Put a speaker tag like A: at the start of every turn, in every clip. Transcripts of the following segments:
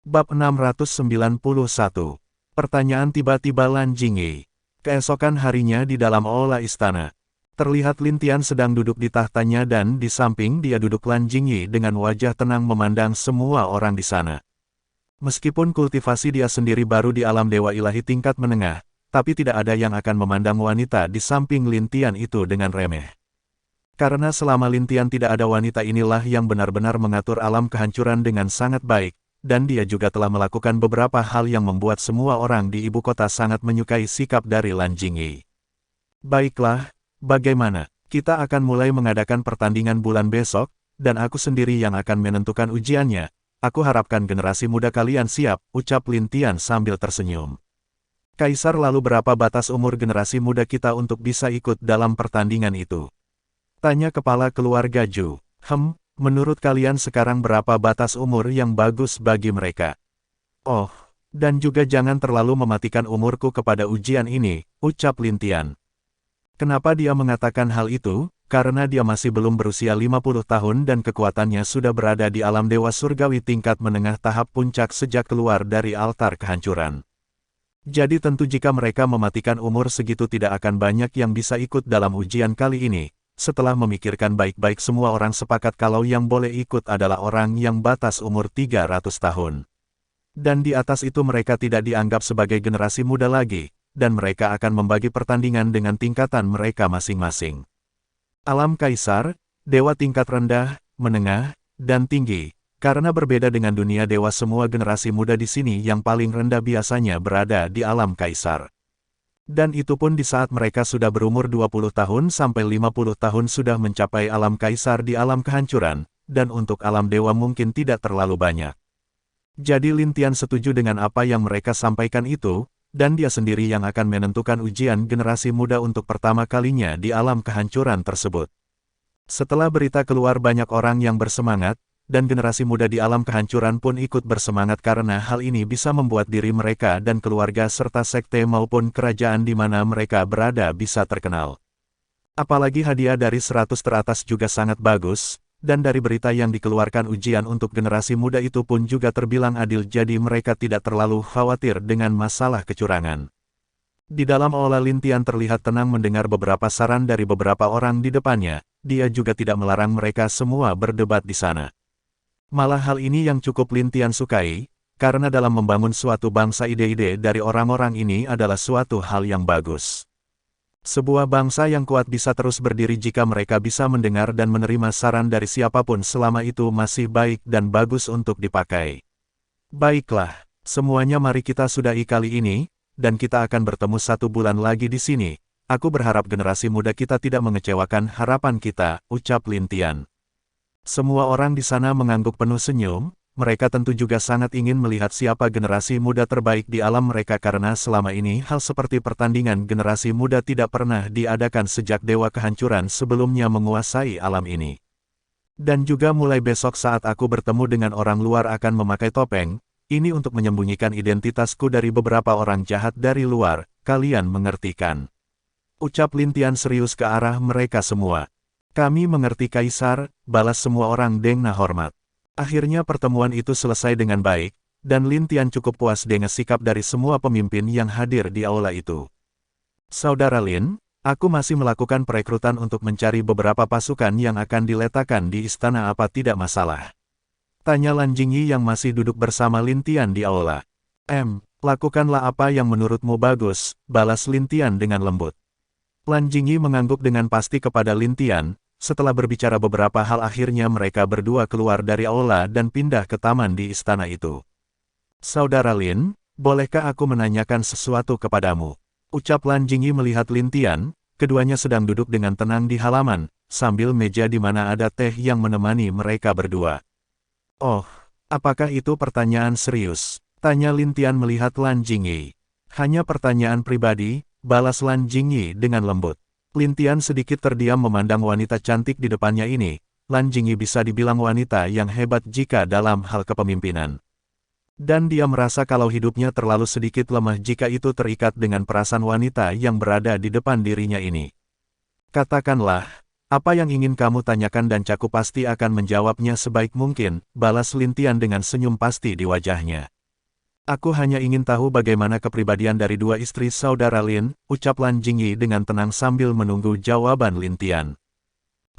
A: Bab 691. Pertanyaan tiba-tiba Lan Jingyi. Keesokan harinya di dalam aula istana. Terlihat Lin Tian sedang duduk di tahtanya dan di samping dia duduk Lan Jingyi dengan wajah tenang memandang semua orang di sana. Meskipun kultivasi dia sendiri baru di alam dewa ilahi tingkat menengah, tapi tidak ada yang akan memandang wanita di samping Lin Tian itu dengan remeh. Karena selama Lin Tian tidak ada wanita inilah yang benar-benar mengatur alam kehancuran dengan sangat baik. Dan dia juga telah melakukan beberapa hal yang membuat semua orang di ibu kota sangat menyukai sikap dari Lan Jingyi. Baiklah, bagaimana? Kita akan mulai mengadakan pertandingan bulan besok, dan aku sendiri yang akan menentukan ujiannya. Aku harapkan generasi muda kalian siap, ucap Lin Tian sambil tersenyum. Kaisar, lalu berapa batas umur generasi muda kita untuk bisa ikut dalam pertandingan itu? Tanya kepala keluarga Zhu. Menurut kalian sekarang berapa batas umur yang bagus bagi mereka? Oh, dan juga jangan terlalu mematikan umurku kepada ujian ini, ucap Lin Tian. Kenapa dia mengatakan hal itu? Karena dia masih belum berusia 50 tahun dan kekuatannya sudah berada di alam dewa surgawi tingkat menengah tahap puncak sejak keluar dari altar kehancuran. Jadi tentu jika mereka mematikan umur segitu tidak akan banyak yang bisa ikut dalam ujian kali ini. Setelah memikirkan baik-baik semua orang sepakat kalau yang boleh ikut adalah orang yang batas umur 300 tahun. Dan di atas itu mereka tidak dianggap sebagai generasi muda lagi, dan mereka akan membagi pertandingan dengan tingkatan mereka masing-masing. Alam Kaisar, dewa tingkat rendah, menengah, dan tinggi. Karena berbeda dengan dunia dewa semua generasi muda di sini yang paling rendah biasanya berada di alam Kaisar. Dan itu pun di saat mereka sudah berumur 20 tahun sampai 50 tahun sudah mencapai alam kaisar di alam kehancuran, dan untuk alam dewa mungkin tidak terlalu banyak. Jadi Lin Tian setuju dengan apa yang mereka sampaikan itu, dan dia sendiri yang akan menentukan ujian generasi muda untuk pertama kalinya di alam kehancuran tersebut. Setelah berita keluar banyak orang yang bersemangat, dan generasi muda di alam kehancuran pun ikut bersemangat karena hal ini bisa membuat diri mereka dan keluarga serta sekte maupun kerajaan di mana mereka berada bisa terkenal. Apalagi hadiah dari 100 teratas juga sangat bagus, dan dari berita yang dikeluarkan ujian untuk generasi muda itu pun juga terbilang adil jadi mereka tidak terlalu khawatir dengan masalah kecurangan. Di dalam aula Lin Tian terlihat tenang mendengar beberapa saran dari beberapa orang di depannya, dia juga tidak melarang mereka semua berdebat di sana. Malah hal ini yang cukup Lin Tian sukai, karena dalam membangun suatu bangsa ide-ide dari orang-orang ini adalah suatu hal yang bagus. Sebuah bangsa yang kuat bisa terus berdiri jika mereka bisa mendengar dan menerima saran dari siapapun selama itu masih baik dan bagus untuk dipakai. Baiklah, semuanya mari kita sudahi kali ini, dan kita akan bertemu 1 bulan lagi di sini. Aku berharap generasi muda kita tidak mengecewakan harapan kita, ucap Lin Tian. Semua orang di sana mengangguk penuh senyum, mereka tentu juga sangat ingin melihat siapa generasi muda terbaik di alam mereka karena selama ini hal seperti pertandingan generasi muda tidak pernah diadakan sejak Dewa Kehancuran sebelumnya menguasai alam ini. Dan juga mulai besok saat aku bertemu dengan orang luar akan memakai topeng, ini untuk menyembunyikan identitasku dari beberapa orang jahat dari luar, kalian mengerti kan? Ucap Lin Tian serius ke arah mereka semua. Kami mengerti Kaisar, balas semua orang dengan hormat. Akhirnya pertemuan itu selesai dengan baik, dan Lin Tian cukup puas dengan sikap dari semua pemimpin yang hadir di aula itu. Saudara Lin, aku masih melakukan perekrutan untuk mencari beberapa pasukan yang akan diletakkan di istana apa tidak masalah? Tanya Lan Jingyi yang masih duduk bersama Lin Tian di aula. Lakukanlah apa yang menurutmu bagus, balas Lin Tian dengan lembut. Lan Jingyi mengangguk dengan pasti kepada Lin Tian. Setelah berbicara beberapa hal akhirnya mereka berdua keluar dari aula dan pindah ke taman di istana itu. Saudara Lin, bolehkah aku menanyakan sesuatu kepadamu? Ucap Lan Jingyi melihat Lin Tian, keduanya sedang duduk dengan tenang di halaman, sambil meja di mana ada teh yang menemani mereka berdua. Oh, apakah itu pertanyaan serius? Tanya Lin Tian melihat Lan Jingyi. Hanya pertanyaan pribadi, balas Lan Jingyi dengan lembut. Lin Tian sedikit terdiam memandang wanita cantik di depannya ini. Lan Jingyi bisa dibilang wanita yang hebat jika dalam hal kepemimpinan. Dan dia merasa kalau hidupnya terlalu sedikit lemah jika itu terikat dengan perasaan wanita yang berada di depan dirinya ini. Katakanlah, apa yang ingin kamu tanyakan dan Caku pasti akan menjawabnya sebaik mungkin, balas Lin Tian dengan senyum pasti di wajahnya. Aku hanya ingin tahu bagaimana kepribadian dari dua istri saudara Lin, ucap Lan Jingyi dengan tenang sambil menunggu jawaban Lin Tian.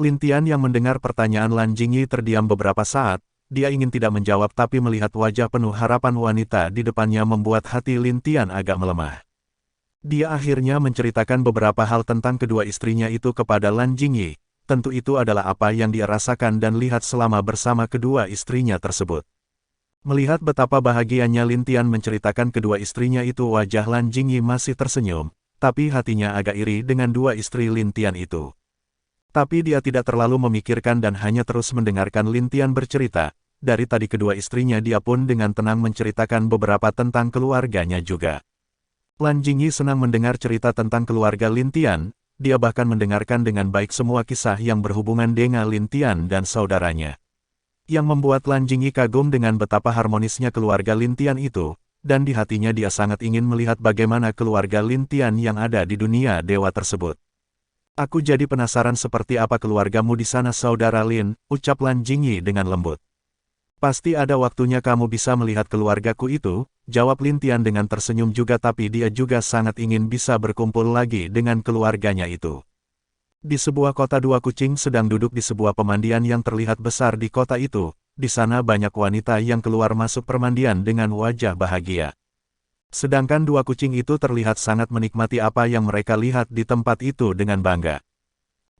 A: Lin Tian yang mendengar pertanyaan Lan Jingyi terdiam beberapa saat, dia ingin tidak menjawab tapi melihat wajah penuh harapan wanita di depannya membuat hati Lin Tian agak melemah. Dia akhirnya menceritakan beberapa hal tentang kedua istrinya itu kepada Lan Jingyi, tentu itu adalah apa yang dia rasakan dan lihat selama bersama kedua istrinya tersebut. Melihat betapa bahagianya Lin Tian menceritakan kedua istrinya itu, wajah Lan Jingyi masih tersenyum, tapi hatinya agak iri dengan dua istri Lin Tian itu. Tapi dia tidak terlalu memikirkan dan hanya terus mendengarkan Lin Tian bercerita. Dari tadi kedua istrinya dia pun dengan tenang menceritakan beberapa tentang keluarganya juga. Lan Jingyi senang mendengar cerita tentang keluarga Lin Tian, dia bahkan mendengarkan dengan baik semua kisah yang berhubungan dengan Lin Tian dan saudaranya. Yang membuat Lan Jingyi kagum dengan betapa harmonisnya keluarga Lin Tian itu, dan di hatinya dia sangat ingin melihat bagaimana keluarga Lin Tian yang ada di dunia dewa tersebut. Aku jadi penasaran seperti apa keluargamu di sana saudara Lin, ucap Lan Jingyi dengan lembut. Pasti ada waktunya kamu bisa melihat keluargaku itu, jawab Lin Tian dengan tersenyum juga, tapi dia juga sangat ingin bisa berkumpul lagi dengan keluarganya itu. Di sebuah kota dua kucing sedang duduk di sebuah pemandian yang terlihat besar di kota itu. Di sana banyak wanita yang keluar masuk permandian dengan wajah bahagia. Sedangkan dua kucing itu terlihat sangat menikmati apa yang mereka lihat di tempat itu dengan bangga.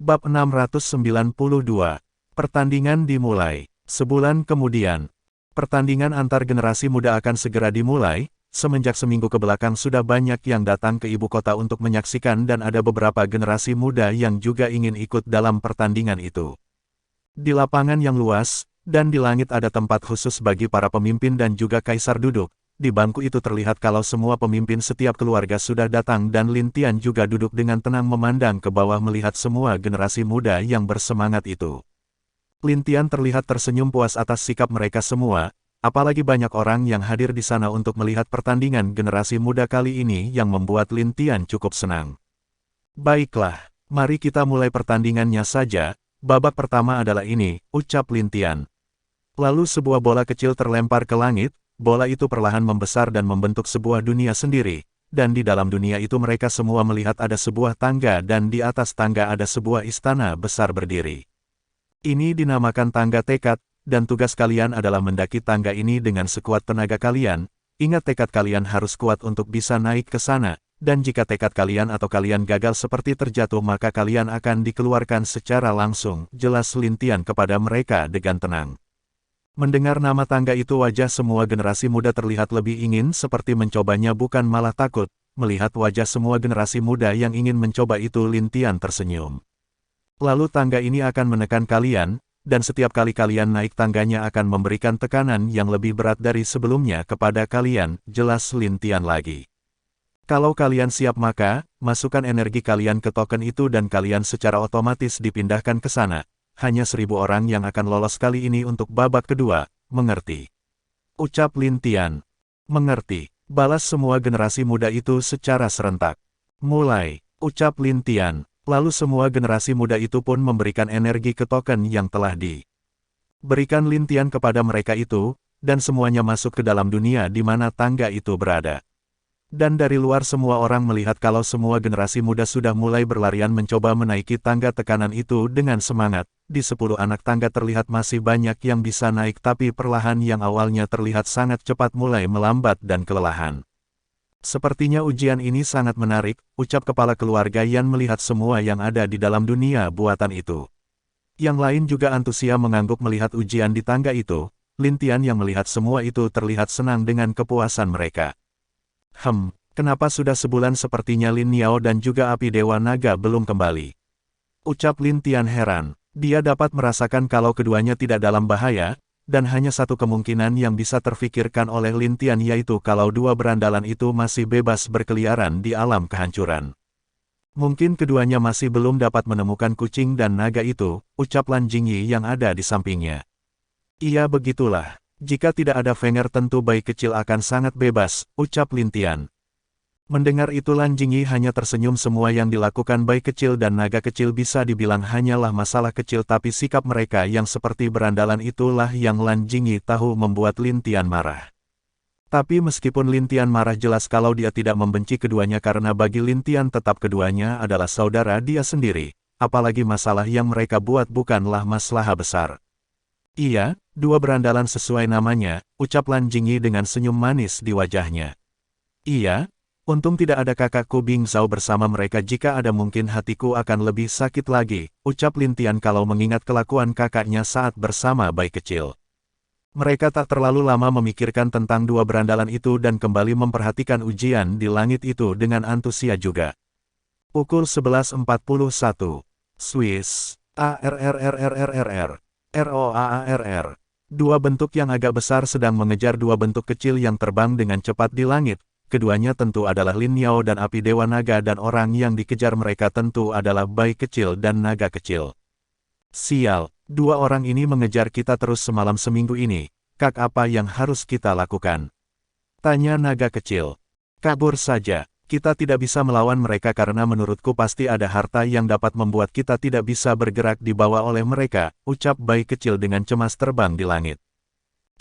A: Bab 692. Pertandingan dimulai. Sebulan kemudian, pertandingan antar generasi muda akan segera dimulai. Semenjak seminggu kebelakang sudah banyak yang datang ke ibu kota untuk menyaksikan dan ada beberapa generasi muda yang juga ingin ikut dalam pertandingan itu. Di lapangan yang luas, dan di langit ada tempat khusus bagi para pemimpin dan juga kaisar duduk. Di bangku itu terlihat kalau semua pemimpin setiap keluarga sudah datang dan Lin Tian juga duduk dengan tenang memandang ke bawah melihat semua generasi muda yang bersemangat itu. Lin Tian terlihat tersenyum puas atas sikap mereka semua. Apalagi banyak orang yang hadir di sana untuk melihat pertandingan generasi muda kali ini yang membuat Lin Tian cukup senang. Baiklah, mari kita mulai pertandingannya saja. Babak pertama adalah ini, ucap Lin Tian. Lalu sebuah bola kecil terlempar ke langit, bola itu perlahan membesar dan membentuk sebuah dunia sendiri, dan di dalam dunia itu mereka semua melihat ada sebuah tangga dan di atas tangga ada sebuah istana besar berdiri. Ini dinamakan tangga tekad. Dan tugas kalian adalah mendaki tangga ini dengan sekuat tenaga kalian. Ingat tekad kalian harus kuat untuk bisa naik ke sana, dan jika tekad kalian atau kalian gagal seperti terjatuh maka kalian akan dikeluarkan secara langsung, jelas Lin Tian kepada mereka dengan tenang. Mendengar nama tangga itu wajah semua generasi muda terlihat lebih ingin seperti mencobanya bukan malah takut. Melihat wajah semua generasi muda yang ingin mencoba itu Lin Tian tersenyum. Lalu tangga ini akan menekan kalian, dan setiap kali kalian naik tangganya akan memberikan tekanan yang lebih berat dari sebelumnya kepada kalian, jelas Lin Tian lagi. Kalau kalian siap maka, masukkan energi kalian ke token itu dan kalian secara otomatis dipindahkan ke sana. Hanya 1000 orang yang akan lolos kali ini untuk babak kedua, mengerti? Ucap Lin Tian. Mengerti, balas semua generasi muda itu secara serentak. Mulai, ucap Lin Tian. Lalu semua generasi muda itu pun memberikan energi ke token yang telah diberikan Lin Tian kepada mereka itu, dan semuanya masuk ke dalam dunia di mana tangga itu berada. Dan dari luar semua orang melihat kalau semua generasi muda sudah mulai berlarian mencoba menaiki tangga tekanan itu dengan semangat. Di 10 anak tangga terlihat masih banyak yang bisa naik tapi perlahan yang awalnya terlihat sangat cepat mulai melambat dan kelelahan. Sepertinya ujian ini sangat menarik, ucap kepala keluarga Yan melihat semua yang ada di dalam dunia buatan itu. Yang lain juga antusias mengangguk melihat ujian di tangga itu. Lin Tian yang melihat semua itu terlihat senang dengan kepuasan mereka. Kenapa sudah sebulan sepertinya Lin Niao dan juga api Dewa Naga belum kembali? Ucap Lin Tian heran. Dia dapat merasakan kalau keduanya tidak dalam bahaya, dan hanya satu kemungkinan yang bisa terfikirkan oleh Lin Tian yaitu kalau dua berandalan itu masih bebas berkeliaran di alam kehancuran. Mungkin keduanya masih belum dapat menemukan kucing dan naga itu, ucap Lan Jingyi yang ada di sampingnya. Iya begitulah, jika tidak ada Fenger tentu bayi kecil akan sangat bebas, ucap Lin Tian. Mendengar itu Lan Jingyi hanya tersenyum. Semua yang dilakukan bayi kecil dan naga kecil bisa dibilang hanyalah masalah kecil tapi sikap mereka yang seperti berandalan itulah yang Lan Jingyi tahu membuat Lin Tian marah. Tapi meskipun Lin Tian marah, jelas kalau dia tidak membenci keduanya karena bagi Lin Tian tetap keduanya adalah saudara dia sendiri, apalagi masalah yang mereka buat bukanlah masalah besar. Iya, dua berandalan sesuai namanya, ucap Lan Jingyi dengan senyum manis di wajahnya. Iya, untung tidak ada kakakku Bing Zhao bersama mereka, jika ada mungkin hatiku akan lebih sakit lagi, ucap Lin Tian kalau mengingat kelakuan kakaknya saat bersama bayi kecil. Mereka tak terlalu lama memikirkan tentang dua berandalan itu dan kembali memperhatikan ujian di langit itu dengan antusias juga. Pukul 11.41. Swiss. ARRRRRRR. ROAARR. Dua bentuk yang agak besar sedang mengejar dua bentuk kecil yang terbang dengan cepat di langit. Keduanya tentu adalah Lin Yao dan api Dewa Naga, dan orang yang dikejar mereka tentu adalah bayi kecil dan naga kecil. Sial, dua orang ini mengejar kita terus semalam seminggu ini. Kak, apa yang harus kita lakukan? Tanya naga kecil. Kabur saja. Kita tidak bisa melawan mereka karena menurutku pasti ada harta yang dapat membuat kita tidak bisa bergerak dibawa oleh mereka, ucap bayi kecil dengan cemas terbang di langit.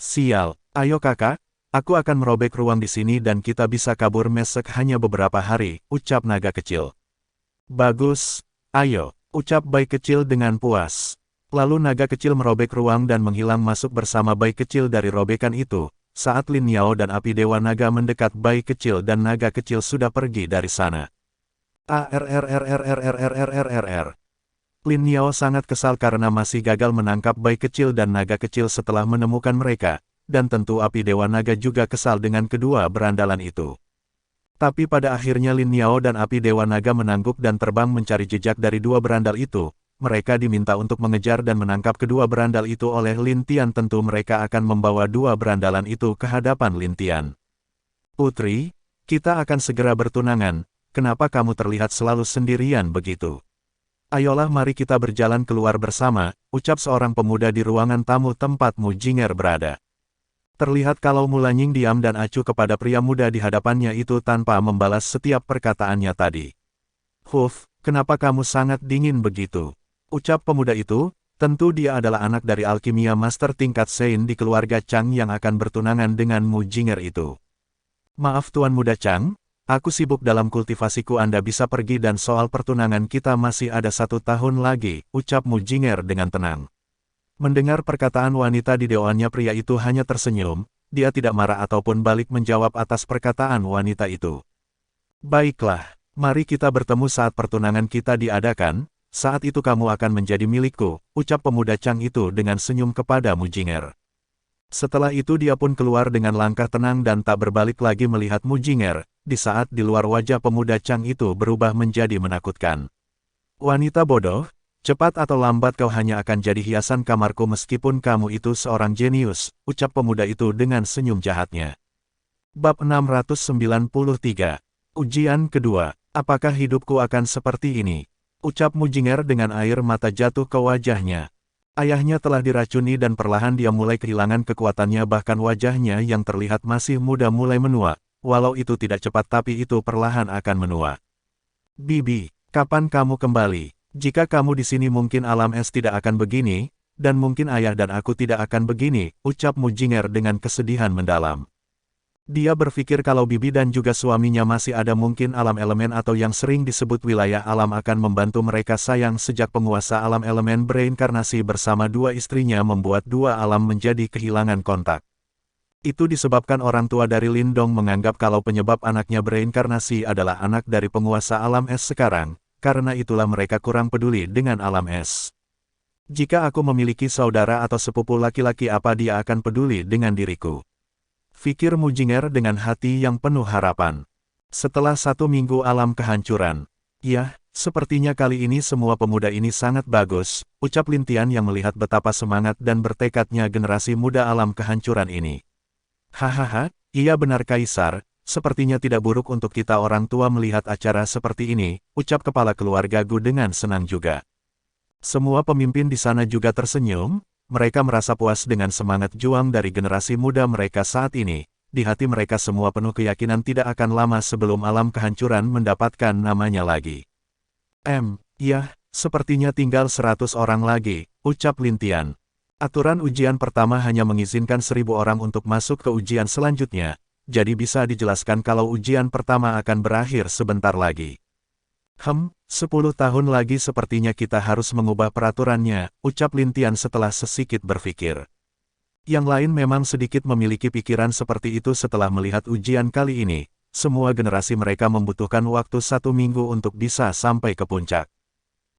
A: Sial, ayo kakak, aku akan merobek ruang di sini dan kita bisa kabur mesek hanya beberapa hari, ucap naga kecil. Bagus, ayo, ucap bayi kecil dengan puas. Lalu naga kecil merobek ruang dan menghilang masuk bersama bayi kecil dari robekan itu. Saat Lin Yao dan api Dewa Naga mendekat, bayi kecil dan naga kecil sudah pergi dari sana. ARRRRRRRRRRR. Lin Yao sangat kesal karena masih gagal menangkap bayi kecil dan naga kecil setelah menemukan mereka, dan tentu api Dewa Naga juga kesal dengan kedua berandalan itu. Tapi pada akhirnya Lin Yao dan api Dewa Naga menangguk dan terbang mencari jejak dari dua berandal itu. Mereka diminta untuk mengejar dan menangkap kedua berandal itu oleh Lin Tian. Tentu mereka akan membawa dua berandalan itu ke hadapan Lin Tian. Putri, kita akan segera bertunangan, kenapa kamu terlihat selalu sendirian begitu? Ayolah mari kita berjalan keluar bersama, ucap seorang pemuda di ruangan tamu tempat Mu Jing'er berada. Terlihat kalau Mulanying diam dan acuh kepada pria muda di hadapannya itu tanpa membalas setiap perkataannya tadi. Huf, kenapa kamu sangat dingin begitu? Ucap pemuda itu, tentu dia adalah anak dari alkimia master tingkat Sein di keluarga Chang yang akan bertunangan dengan Mu Jing'er itu. Maaf Tuan Muda Chang, aku sibuk dalam kultivasiku, Anda bisa pergi dan soal pertunangan kita masih ada 1 tahun lagi, ucap Mu Jing'er dengan tenang. Mendengar perkataan wanita di dewannya, pria itu hanya tersenyum, dia tidak marah ataupun balik menjawab atas perkataan wanita itu. Baiklah, mari kita bertemu saat pertunangan kita diadakan. Saat itu kamu akan menjadi milikku, ucap pemuda Chang itu dengan senyum kepada Mu Jing'er. Setelah itu dia pun keluar dengan langkah tenang dan tak berbalik lagi melihat Mu Jing'er, di saat di luar wajah pemuda Chang itu berubah menjadi menakutkan. Wanita bodoh, cepat atau lambat kau hanya akan jadi hiasan kamarku meskipun kamu itu seorang jenius, ucap pemuda itu dengan senyum jahatnya. Bab 693. Ujian kedua, apakah hidupku akan seperti ini? Ucap Mu Jing'er dengan air mata jatuh ke wajahnya. Ayahnya telah diracuni dan perlahan dia mulai kehilangan kekuatannya, bahkan wajahnya yang terlihat masih muda mulai menua, walau itu tidak cepat tapi itu perlahan akan menua. Bibi, kapan kamu kembali? Jika kamu di sini mungkin alam es tidak akan begini, dan mungkin ayah dan aku tidak akan begini, ucap Mu Jing'er dengan kesedihan mendalam. Dia berpikir kalau bibi dan juga suaminya masih ada mungkin alam elemen atau yang sering disebut wilayah alam akan membantu mereka. Sayang sejak penguasa alam elemen bereinkarnasi bersama dua istrinya membuat dua alam menjadi kehilangan kontak. Itu disebabkan orang tua dari Lindong menganggap kalau penyebab anaknya bereinkarnasi adalah anak dari penguasa alam es sekarang, karena itulah mereka kurang peduli dengan alam es. Jika aku memiliki saudara atau sepupu laki-laki, apa dia akan peduli dengan diriku? Fikir Mu Jing'er dengan hati yang penuh harapan. Setelah 1 minggu alam kehancuran. Ya, sepertinya kali ini semua pemuda ini sangat bagus, ucap Lin Tian yang melihat betapa semangat dan bertekadnya generasi muda alam kehancuran ini. Hahaha, iya benar Kaisar, sepertinya tidak buruk untuk kita orang tua melihat acara seperti ini, ucap kepala keluarga Gu dengan senang juga. Semua pemimpin di sana juga tersenyum. Mereka merasa puas dengan semangat juang dari generasi muda mereka saat ini. Di hati mereka semua penuh keyakinan tidak akan lama sebelum alam kehancuran mendapatkan namanya lagi. Ya, sepertinya tinggal 100 orang lagi, ucap Lin Tian. Aturan ujian pertama hanya mengizinkan 1000 orang untuk masuk ke ujian selanjutnya, jadi bisa dijelaskan kalau ujian pertama akan berakhir sebentar lagi. 10 tahun lagi sepertinya kita harus mengubah peraturannya, ucap Lin Tian setelah sesikit berpikir. Yang lain memang sedikit memiliki pikiran seperti itu setelah melihat ujian kali ini. Semua generasi mereka membutuhkan waktu 1 minggu untuk bisa sampai ke puncak.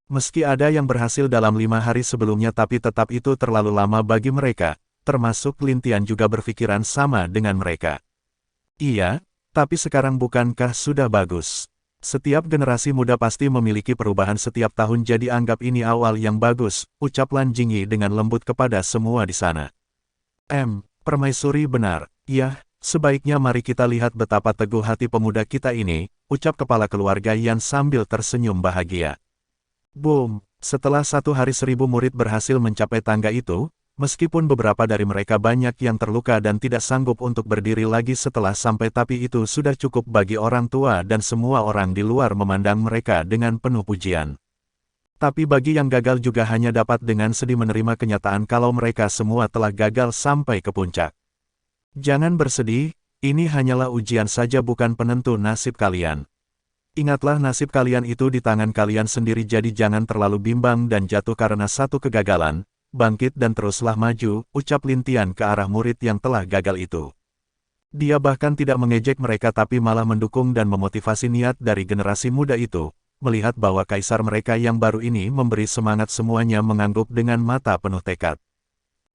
A: Meski ada yang berhasil dalam 5 hari sebelumnya tapi tetap itu terlalu lama bagi mereka, termasuk Lin Tian juga berpikiran sama dengan mereka. Iya, tapi sekarang bukankah sudah bagus? Setiap generasi muda pasti memiliki perubahan setiap tahun jadi anggap ini awal yang bagus, ucap Lan Jingyi dengan lembut kepada semua di sana. Permaisuri benar, ya. Sebaiknya mari kita lihat betapa teguh hati pemuda kita ini, ucap kepala keluarga Yan sambil tersenyum bahagia. Boom! Setelah 1 hari 1000 murid berhasil mencapai tangga itu, meskipun beberapa dari mereka banyak yang terluka dan tidak sanggup untuk berdiri lagi setelah sampai tapi itu sudah cukup bagi orang tua dan semua orang di luar memandang mereka dengan penuh pujian. Tapi bagi yang gagal juga hanya dapat dengan sedih menerima kenyataan kalau mereka semua telah gagal sampai ke puncak. Jangan bersedih, ini hanyalah ujian saja bukan penentu nasib kalian. Ingatlah nasib kalian itu di tangan kalian sendiri jadi jangan terlalu bimbang dan jatuh karena satu kegagalan, bangkit dan teruslah maju, ucap Lin Tian ke arah murid yang telah gagal itu. Dia bahkan tidak mengejek mereka tapi malah mendukung dan memotivasi niat dari generasi muda itu, melihat bahwa kaisar mereka yang baru ini memberi semangat semuanya mengangguk dengan mata penuh tekad.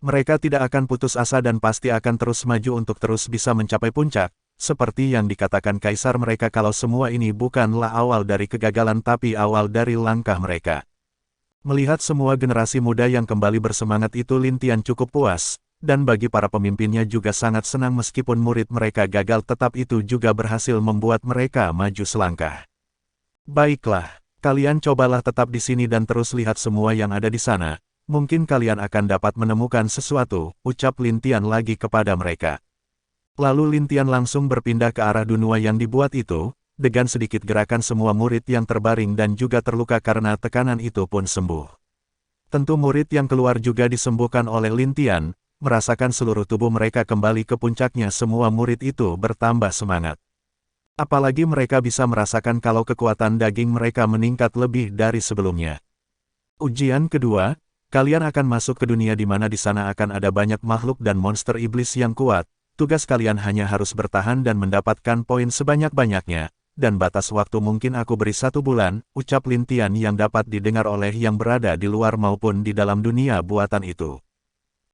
A: Mereka tidak akan putus asa dan pasti akan terus maju untuk terus bisa mencapai puncak, seperti yang dikatakan kaisar mereka kalau semua ini bukanlah awal dari kegagalan tapi awal dari langkah mereka. Melihat semua generasi muda yang kembali bersemangat itu Lin Tian cukup puas, dan bagi para pemimpinnya juga sangat senang meskipun murid mereka gagal tetap itu juga berhasil membuat mereka maju selangkah. Baiklah, kalian cobalah tetap di sini dan terus lihat semua yang ada di sana. Mungkin kalian akan dapat menemukan sesuatu, ucap Lin Tian lagi kepada mereka. Lalu Lin Tian langsung berpindah ke arah dunua yang dibuat itu, dengan sedikit gerakan semua murid yang terbaring dan juga terluka karena tekanan itu pun sembuh. Tentu murid yang keluar juga disembuhkan oleh Lin Tian, merasakan seluruh tubuh mereka kembali ke puncaknya semua murid itu bertambah semangat. Apalagi mereka bisa merasakan kalau kekuatan daging mereka meningkat lebih dari sebelumnya. Ujian kedua. Kalian akan masuk ke dunia di mana di sana akan ada banyak makhluk dan monster iblis yang kuat. Tugas kalian hanya harus bertahan dan mendapatkan poin sebanyak-banyaknya. Dan batas waktu mungkin aku beri 1 bulan, ucap Lin Tian yang dapat didengar oleh yang berada di luar maupun di dalam dunia buatan itu.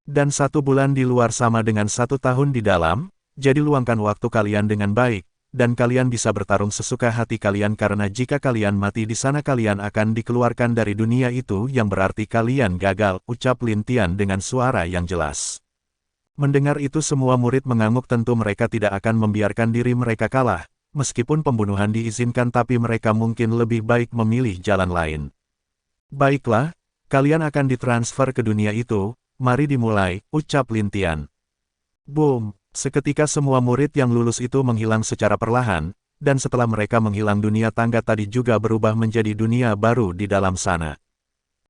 A: Dan 1 bulan di luar sama dengan 1 tahun di dalam, jadi luangkan waktu kalian dengan baik. Dan kalian bisa bertarung sesuka hati kalian karena jika kalian mati di sana kalian akan dikeluarkan dari dunia itu yang berarti kalian gagal, ucap Lin Tian dengan suara yang jelas. Mendengar itu semua murid mengangguk tentu mereka tidak akan membiarkan diri mereka kalah, meskipun pembunuhan diizinkan tapi mereka mungkin lebih baik memilih jalan lain. Baiklah, kalian akan ditransfer ke dunia itu, mari dimulai, ucap Lin Tian. Boom! Seketika semua murid yang lulus itu menghilang secara perlahan, dan setelah mereka menghilang dunia tangga tadi juga berubah menjadi dunia baru di dalam sana.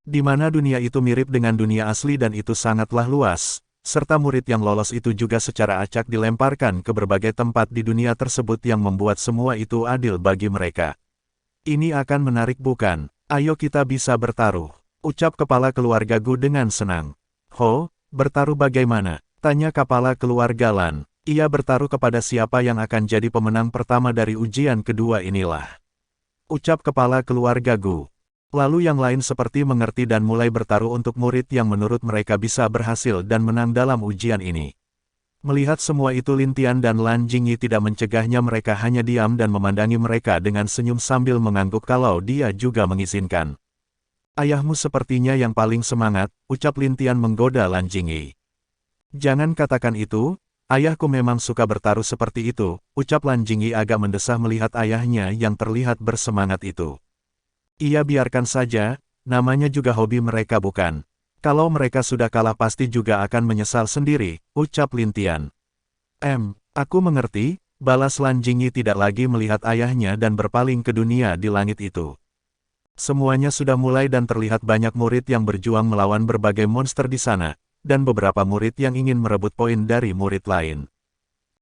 A: Di mana dunia itu mirip dengan dunia asli dan itu sangatlah luas, serta murid yang lolos itu juga secara acak dilemparkan ke berbagai tempat di dunia tersebut yang membuat semua itu adil bagi mereka. Ini akan menarik bukan? Ayo kita bisa bertaruh, ucap kepala keluarga Gu dengan senang. Ho, bertaruh bagaimana? Tanya kepala keluarga Lan. Ia bertaruh kepada siapa yang akan jadi pemenang pertama dari ujian kedua inilah. Ucap kepala keluarga Gu. Lalu yang lain seperti mengerti dan mulai bertaruh untuk murid yang menurut mereka bisa berhasil dan menang dalam ujian ini. Melihat semua itu Lin Tian dan Lan Jingyi tidak mencegahnya mereka hanya diam dan memandangi mereka dengan senyum sambil mengangguk kalau dia juga mengizinkan. Ayahmu sepertinya yang paling semangat, ucap Lin Tian menggoda Lan Jingyi. Jangan katakan itu, ayahku memang suka bertaruh seperti itu, ucap Lan Jingyi agak mendesah melihat ayahnya yang terlihat bersemangat itu. Ia biarkan saja, namanya juga hobi mereka bukan. Kalau mereka sudah kalah pasti juga akan menyesal sendiri, ucap Lin Tian. Aku mengerti, balas Lan Jingyi tidak lagi melihat ayahnya dan berpaling ke dunia di langit itu. Semuanya sudah mulai dan terlihat banyak murid yang berjuang melawan berbagai monster di sana. Dan beberapa murid yang ingin merebut poin dari murid lain.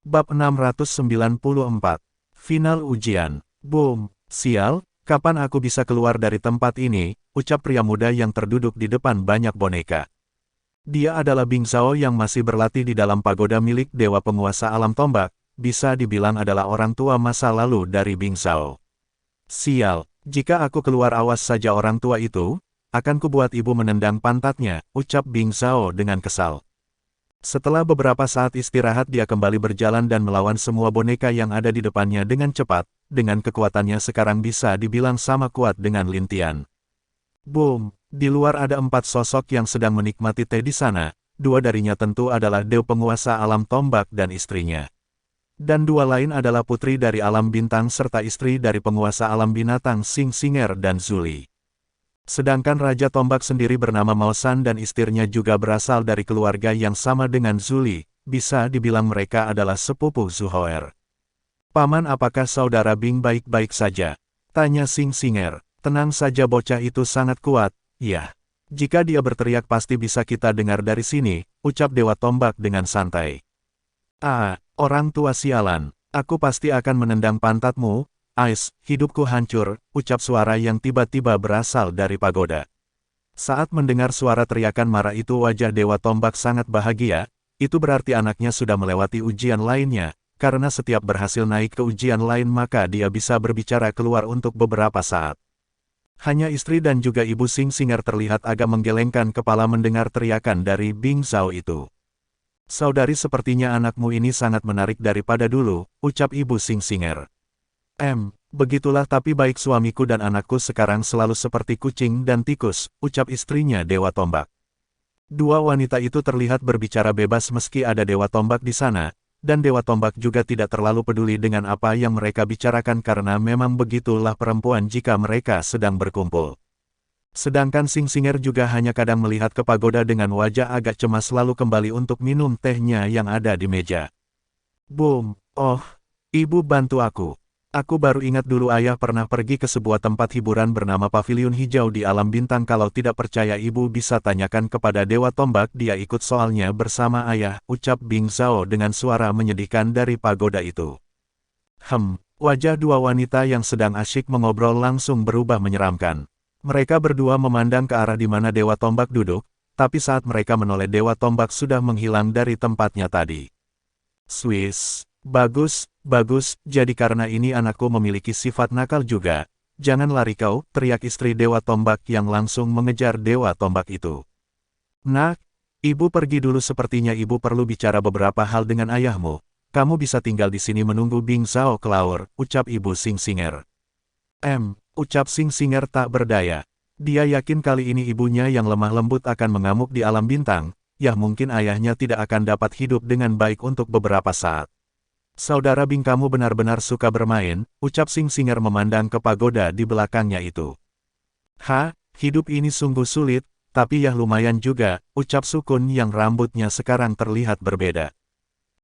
A: Bab 694. Final ujian. Boom, sial, kapan aku bisa keluar dari tempat ini, ucap pria muda yang terduduk di depan banyak boneka. Dia adalah Bing Zhao yang masih berlatih di dalam pagoda milik Dewa Penguasa Alam Tombak, bisa dibilang adalah orang tua masa lalu dari Bing Zhao. Sial, jika aku keluar awas saja orang tua itu, akan kubuat ibu menendang pantatnya, ucap Bing Zhao dengan kesal. Setelah beberapa saat istirahat dia kembali berjalan dan melawan semua boneka yang ada di depannya dengan cepat, dengan kekuatannya sekarang bisa dibilang sama kuat dengan Lin Tian. Boom, di luar ada 4 sosok yang sedang menikmati teh di sana, 2 darinya tentu adalah Dewa Penguasa Alam Tombak dan istrinya. Dan 2 lain adalah putri dari Alam Bintang serta istri dari Penguasa Alam Binatang Xing Xinger dan Zuli. Sedangkan Raja Tombak sendiri bernama Mao Shan dan istrinya juga berasal dari keluarga yang sama dengan Zuli, bisa dibilang mereka adalah sepupu Zhu Houer. Paman, apakah saudara Bing baik-baik saja? Tanya Xing Xinger. Tenang saja, bocah itu sangat kuat, ya. Jika dia berteriak pasti bisa kita dengar dari sini, ucap Dewa Tombak dengan santai. Ah, orang tua sialan, aku pasti akan menendang pantatmu. Ais, hidupku hancur, ucap suara yang tiba-tiba berasal dari pagoda. Saat mendengar suara teriakan marah itu wajah Dewa Tombak sangat bahagia, itu berarti anaknya sudah melewati ujian lainnya, karena setiap berhasil naik ke ujian lain maka dia bisa berbicara keluar untuk beberapa saat. Hanya istri dan juga ibu Xing Xinger terlihat agak menggelengkan kepala mendengar teriakan dari Bing Zhao itu. Saudari, sepertinya anakmu ini sangat menarik daripada dulu, ucap ibu Xing Xinger. Begitulah, tapi baik suamiku dan anakku sekarang selalu seperti kucing dan tikus, ucap istrinya Dewa Tombak. 2 wanita itu terlihat berbicara bebas meski ada Dewa Tombak di sana, dan Dewa Tombak juga tidak terlalu peduli dengan apa yang mereka bicarakan karena memang begitulah perempuan jika mereka sedang berkumpul. Sedangkan Xing Xinger juga hanya kadang melihat ke pagoda dengan wajah agak cemas lalu kembali untuk minum tehnya yang ada di meja. Boom, oh, ibu bantu aku. Aku baru ingat dulu ayah pernah pergi ke sebuah tempat hiburan bernama Pavilion Hijau di Alam Bintang. Kalau tidak percaya ibu bisa tanyakan kepada Dewa Tombak, dia ikut soalnya bersama ayah, ucap Bing Zhao dengan suara menyedihkan dari pagoda itu. Wajah 2 wanita yang sedang asyik mengobrol langsung berubah menyeramkan. Mereka berdua memandang ke arah di mana Dewa Tombak duduk, tapi saat mereka menoleh Dewa Tombak sudah menghilang dari tempatnya tadi. Swiss. Bagus, bagus, jadi karena ini anakku memiliki sifat nakal juga. Jangan lari kau, teriak istri Dewa Tombak yang langsung mengejar Dewa Tombak itu. Nak, ibu pergi dulu, sepertinya ibu perlu bicara beberapa hal dengan ayahmu. Kamu bisa tinggal di sini menunggu Bing Zhao keluar, ucap ibu Xing Xinger. Ucap Xing Xinger tak berdaya. Dia yakin kali ini ibunya yang lemah lembut akan mengamuk di Alam Bintang, ya mungkin ayahnya tidak akan dapat hidup dengan baik untuk beberapa saat. Saudara Bing, kamu benar-benar suka bermain, ucap Xing Xinger memandang ke pagoda di belakangnya itu. Hidup ini sungguh sulit, tapi ya lumayan juga, ucap Sukun yang rambutnya sekarang terlihat berbeda.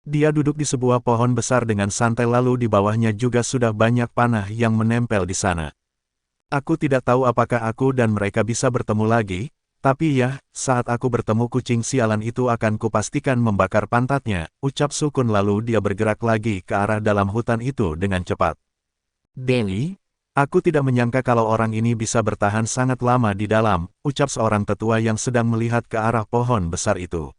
A: Dia duduk di sebuah pohon besar dengan santai lalu di bawahnya juga sudah banyak panah yang menempel di sana. Aku tidak tahu apakah aku dan mereka bisa bertemu lagi, tapi ya, saat aku bertemu kucing sialan itu akan kupastikan membakar pantatnya, ucap Sukun lalu dia bergerak lagi ke arah dalam hutan itu dengan cepat. Deli, aku tidak menyangka kalau orang ini bisa bertahan sangat lama di dalam, ucap seorang tetua yang sedang melihat ke arah pohon besar itu.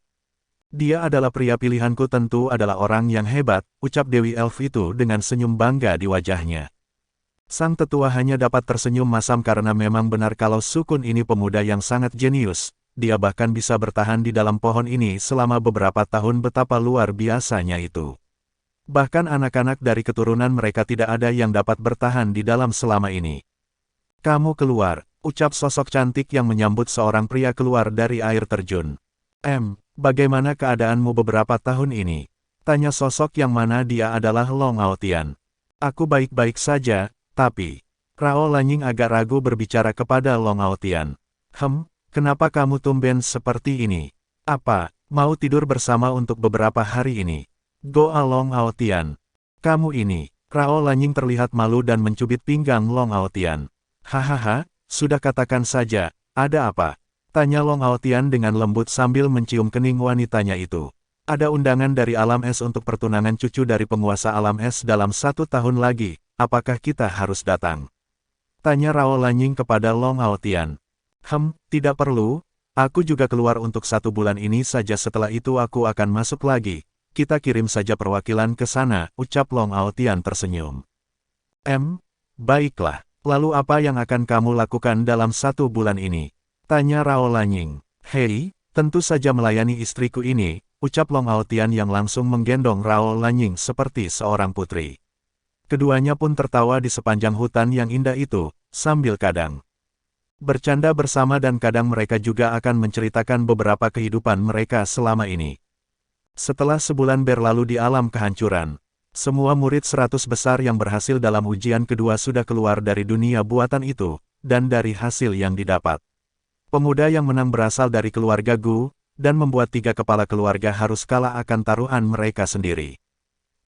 A: Dia adalah pria pilihanku, tentu adalah orang yang hebat, ucap Dewi Elf itu dengan senyum bangga di wajahnya. Sang tetua hanya dapat tersenyum masam karena memang benar kalau Sukun ini pemuda yang sangat jenius, dia bahkan bisa bertahan di dalam pohon ini selama beberapa tahun, betapa luar biasanya itu. Bahkan anak-anak dari keturunan mereka tidak ada yang dapat bertahan di dalam selama ini. Kamu keluar, ucap sosok cantik yang menyambut seorang pria keluar dari air terjun. Bagaimana keadaanmu beberapa tahun ini? Tanya sosok yang mana dia adalah Long Aotian. Aku baik-baik saja. Tapi, Rao Lanying agak ragu berbicara kepada Long Aotian. Kenapa kamu tumben seperti ini? Apa, mau tidur bersama untuk beberapa hari ini? Goa Long Aotian. Kamu ini, Rao Lanying terlihat malu dan mencubit pinggang Long Aotian. Hahaha, sudah katakan saja, ada apa? Tanya Long Aotian dengan lembut sambil mencium kening wanitanya itu. Ada undangan dari alam es untuk pertunangan cucu dari penguasa alam es dalam 1 tahun lagi, apakah kita harus datang? Tanya Rao Lanying kepada Long Haotian. Tidak perlu, aku juga keluar untuk 1 bulan ini saja, setelah itu aku akan masuk lagi. Kita kirim saja perwakilan ke sana, ucap Long Haotian tersenyum. Baiklah, lalu apa yang akan kamu lakukan dalam 1 bulan ini? Tanya Rao Lanying. Hei, tentu saja melayani istriku ini, ucap Long Haotian yang langsung menggendong Rao Lanying seperti seorang putri. Keduanya pun tertawa di sepanjang hutan yang indah itu, sambil kadang bercanda bersama dan kadang mereka juga akan menceritakan beberapa kehidupan mereka selama ini. Setelah sebulan berlalu di alam kehancuran, semua murid 100 besar yang berhasil dalam ujian kedua sudah keluar dari dunia buatan itu, dan dari hasil yang didapat. Pemuda yang menang berasal dari keluarga Gu, dan membuat 3 kepala keluarga harus kalah akan taruhan mereka sendiri.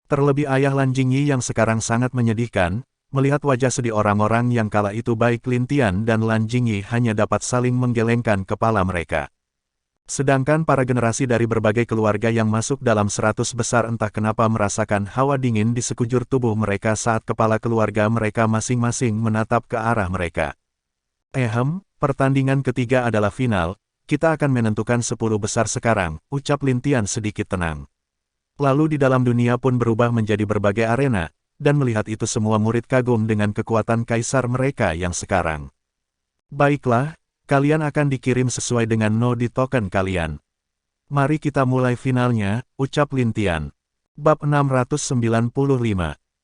A: Terlebih ayah Lan Jingyi yang sekarang sangat menyedihkan, melihat wajah sedih orang-orang yang kala itu baik Lin Tian dan Lan Jingyi hanya dapat saling menggelengkan kepala mereka. Sedangkan para generasi dari berbagai keluarga yang masuk dalam 100 besar entah kenapa merasakan hawa dingin di sekujur tubuh mereka saat kepala keluarga mereka masing-masing menatap ke arah mereka. Pertandingan ketiga adalah final, kita akan menentukan 10 besar sekarang, ucap Lin Tian sedikit tenang. Lalu di dalam dunia pun berubah menjadi berbagai arena, dan melihat itu semua murid kagum dengan kekuatan kaisar mereka yang sekarang. Baiklah, kalian akan dikirim sesuai dengan node token kalian. Mari kita mulai finalnya, ucap Lin Tian. Bab 695.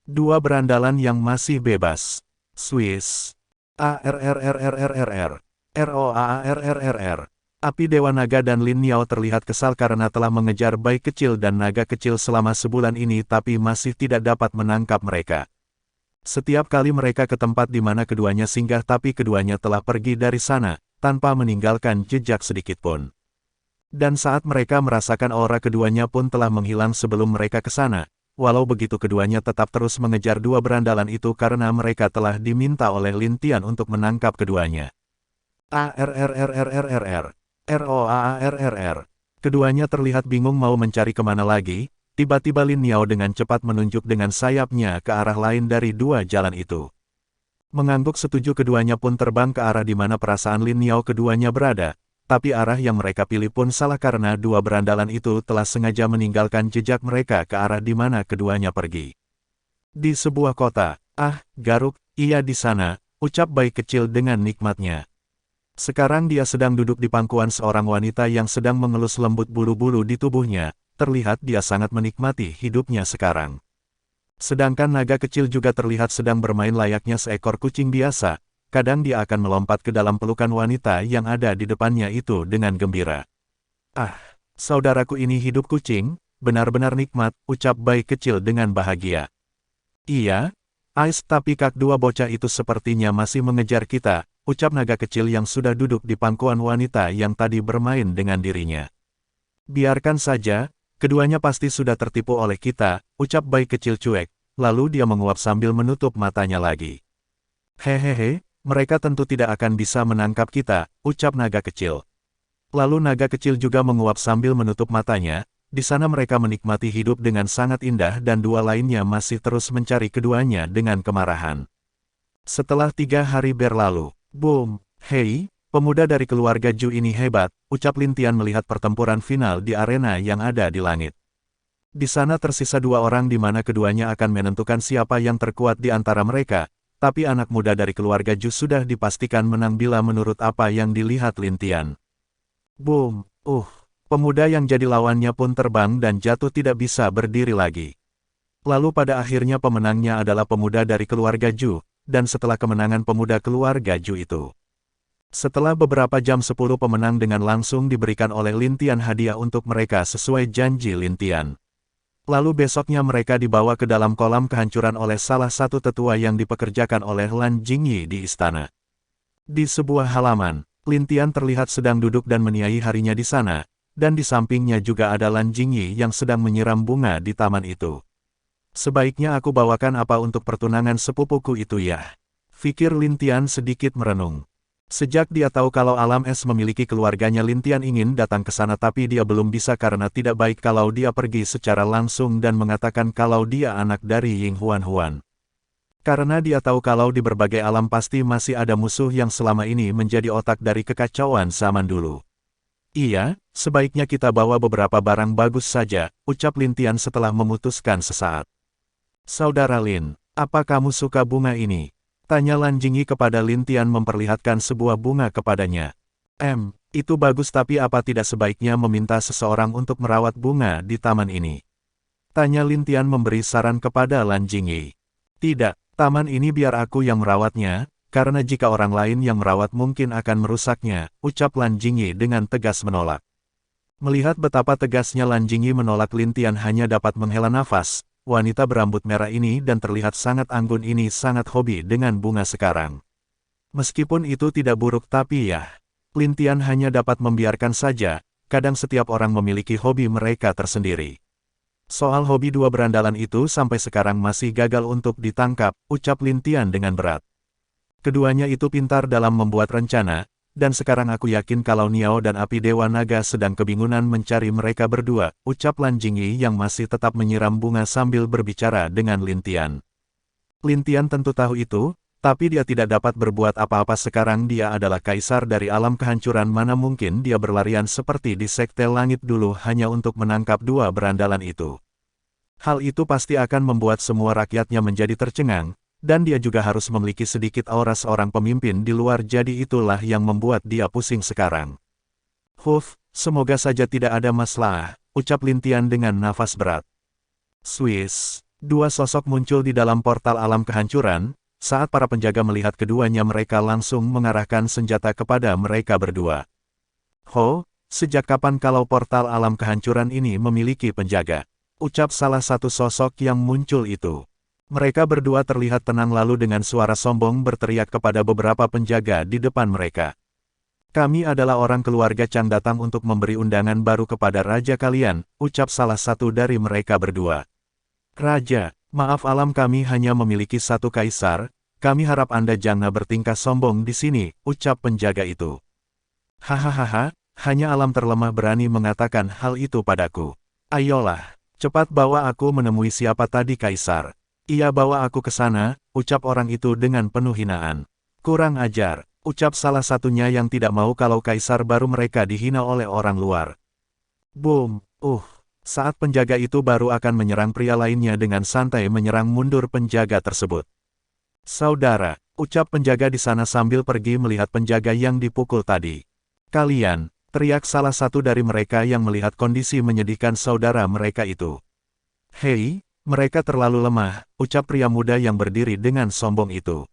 A: 2 berandalan yang masih bebas. Swiss. ROAARRRR. Api Dewa Naga dan Lin Niao terlihat kesal karena telah mengejar bayi kecil dan naga kecil selama sebulan ini tapi masih tidak dapat menangkap mereka. Setiap kali mereka ke tempat di mana keduanya singgah tapi keduanya telah pergi dari sana, tanpa meninggalkan jejak sedikitpun. Dan saat mereka merasakan aura keduanya pun telah menghilang sebelum mereka ke sana, walau begitu keduanya tetap terus mengejar 2 berandalan itu karena mereka telah diminta oleh Lin Tian untuk menangkap keduanya. ROAARRR. Keduanya terlihat bingung mau mencari kemana lagi, tiba-tiba Lin Niao dengan cepat menunjuk dengan sayapnya ke arah lain dari 2 jalan itu. Mengangguk setuju keduanya pun terbang ke arah di mana perasaan Lin Niao keduanya berada, tapi arah yang mereka pilih pun salah karena 2 berandalan itu telah sengaja meninggalkan jejak mereka ke arah di mana keduanya pergi. Di sebuah kota, garuk, iya di sana, ucap bayi kecil dengan nikmatnya. Sekarang dia sedang duduk di pangkuan seorang wanita yang sedang mengelus lembut bulu-bulu di tubuhnya, terlihat dia sangat menikmati hidupnya sekarang. Sedangkan naga kecil juga terlihat sedang bermain layaknya seekor kucing biasa, kadang dia akan melompat ke dalam pelukan wanita yang ada di depannya itu dengan gembira. Saudaraku ini hidup kucing, benar-benar nikmat, ucap bayi kecil dengan bahagia. Iya, tapi kedua bocah itu sepertinya masih mengejar kita, ucap naga kecil yang sudah duduk di pangkuan wanita yang tadi bermain dengan dirinya. Biarkan saja, keduanya pasti sudah tertipu oleh kita, ucap bayi kecil cuek, lalu dia menguap sambil menutup matanya lagi. Hehehe, mereka tentu tidak akan bisa menangkap kita, ucap naga kecil. Lalu naga kecil juga menguap sambil menutup matanya, di sana mereka menikmati hidup dengan sangat indah dan 2 lainnya masih terus mencari keduanya dengan kemarahan. Setelah 3 hari berlalu, boom, hei, pemuda dari keluarga Ju ini hebat, ucap Lin Tian melihat pertempuran final di arena yang ada di langit. Di sana tersisa 2 orang di mana keduanya akan menentukan siapa yang terkuat di antara mereka, tapi anak muda dari keluarga Ju sudah dipastikan menang bila menurut apa yang dilihat Lin Tian. Boom, pemuda yang jadi lawannya pun terbang dan jatuh tidak bisa berdiri lagi. Lalu pada akhirnya pemenangnya adalah pemuda dari keluarga Ju, dan setelah kemenangan pemuda keluarga Ju itu. Setelah beberapa jam 10 pemenang dengan langsung diberikan oleh Lin Tian hadiah untuk mereka sesuai janji Lin Tian. Lalu besoknya mereka dibawa ke dalam kolam kehancuran oleh salah satu tetua yang dipekerjakan oleh Lan Jingyi di istana. Di sebuah halaman, Lin Tian terlihat sedang duduk dan meniai harinya di sana, dan di sampingnya juga ada Lan Jingyi yang sedang menyiram bunga di taman itu. Sebaiknya aku bawakan apa untuk pertunangan sepupuku itu ya? Fikir Lin Tian sedikit merenung. Sejak dia tahu kalau alam es memiliki keluarganya, Lin Tian ingin datang ke sana tapi dia belum bisa karena tidak baik kalau dia pergi secara langsung dan mengatakan kalau dia anak dari Ying Huan Huan. Karena dia tahu kalau di berbagai alam pasti masih ada musuh yang selama ini menjadi otak dari kekacauan zaman dulu. Iya, sebaiknya kita bawa beberapa barang bagus saja, ucap Lin Tian setelah memutuskan sesaat. Saudara Lin, apa kamu suka bunga ini? Tanya Lan Jingyi kepada Lin Tian memperlihatkan sebuah bunga kepadanya. Itu bagus tapi apa tidak sebaiknya meminta seseorang untuk merawat bunga di taman ini? Tanya Lin Tian memberi saran kepada Lan Jingyi. Tidak, taman ini biar aku yang merawatnya, karena jika orang lain yang merawat mungkin akan merusaknya, ucap Lan Jingyi dengan tegas menolak. Melihat betapa tegasnya Lan Jingyi menolak, Lin Tian hanya dapat menghela nafas. Wanita berambut merah ini dan terlihat sangat anggun ini sangat hobi dengan bunga sekarang. Meskipun itu tidak buruk tapi ya, Lin Tian hanya dapat membiarkan saja, kadang setiap orang memiliki hobi mereka tersendiri. Soal hobi dua berandalan itu sampai sekarang masih gagal untuk ditangkap, ucap Lin Tian dengan berat. Keduanya itu pintar dalam membuat rencana, dan sekarang aku yakin kalau Niao dan Api Dewa Naga sedang kebingungan mencari mereka berdua, ucap Lan Jingyi yang masih tetap menyiram bunga sambil berbicara dengan Lin Tian. Lin Tian tentu tahu itu, tapi dia tidak dapat berbuat apa-apa sekarang. Dia adalah kaisar dari alam kehancuran, mana mungkin dia berlarian seperti di Sekte Langit dulu hanya untuk menangkap dua berandalan itu. Hal itu pasti akan membuat semua rakyatnya menjadi tercengang. Dan dia juga harus memiliki sedikit aura seorang pemimpin di luar, jadi itulah yang membuat dia pusing sekarang. Semoga saja tidak ada masalah, ucap Lin Tian dengan nafas berat. Swiss, dua sosok muncul di dalam portal alam kehancuran. Saat para penjaga melihat keduanya mereka langsung mengarahkan senjata kepada mereka berdua. Sejak kapan kalau portal alam kehancuran ini memiliki penjaga? Ucap salah satu sosok yang muncul itu. Mereka berdua terlihat tenang lalu dengan suara sombong berteriak kepada beberapa penjaga di depan mereka. Kami adalah orang keluarga Chang datang untuk memberi undangan baru kepada raja kalian, ucap salah satu dari mereka berdua. Raja, maaf alam kami hanya memiliki satu kaisar, kami harap Anda jangan bertingkah sombong di sini, ucap penjaga itu. Hahaha, hanya alam terlemah berani mengatakan hal itu padaku. Ayolah, cepat bawa aku menemui siapa tadi kaisar. Ia bawa aku ke sana, ucap orang itu dengan penuh hinaan. Kurang ajar, ucap salah satunya yang tidak mau kalau kaisar baru mereka dihina oleh orang luar. Boom, saat penjaga itu baru akan menyerang, pria lainnya dengan santai menyerang mundur penjaga tersebut. Saudara, ucap penjaga di sana sambil pergi melihat penjaga yang dipukul tadi. Kalian, teriak salah satu dari mereka yang melihat kondisi menyedihkan saudara mereka itu. Hei, mereka terlalu lemah, ucap pria muda yang berdiri dengan sombong itu.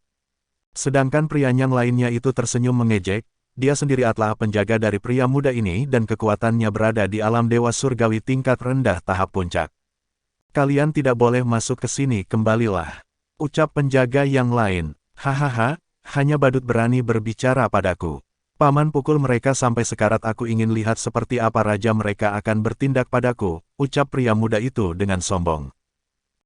A: Sedangkan pria yang lainnya itu tersenyum mengejek, dia sendiri adalah penjaga dari pria muda ini dan kekuatannya berada di alam dewa surgawi tingkat rendah tahap puncak. Kalian tidak boleh masuk ke sini, kembalilah. Ucap penjaga yang lain. Hahaha, hanya badut berani berbicara padaku. Paman pukul mereka sampai sekarat, aku ingin lihat seperti apa raja mereka akan bertindak padaku, ucap pria muda itu dengan sombong.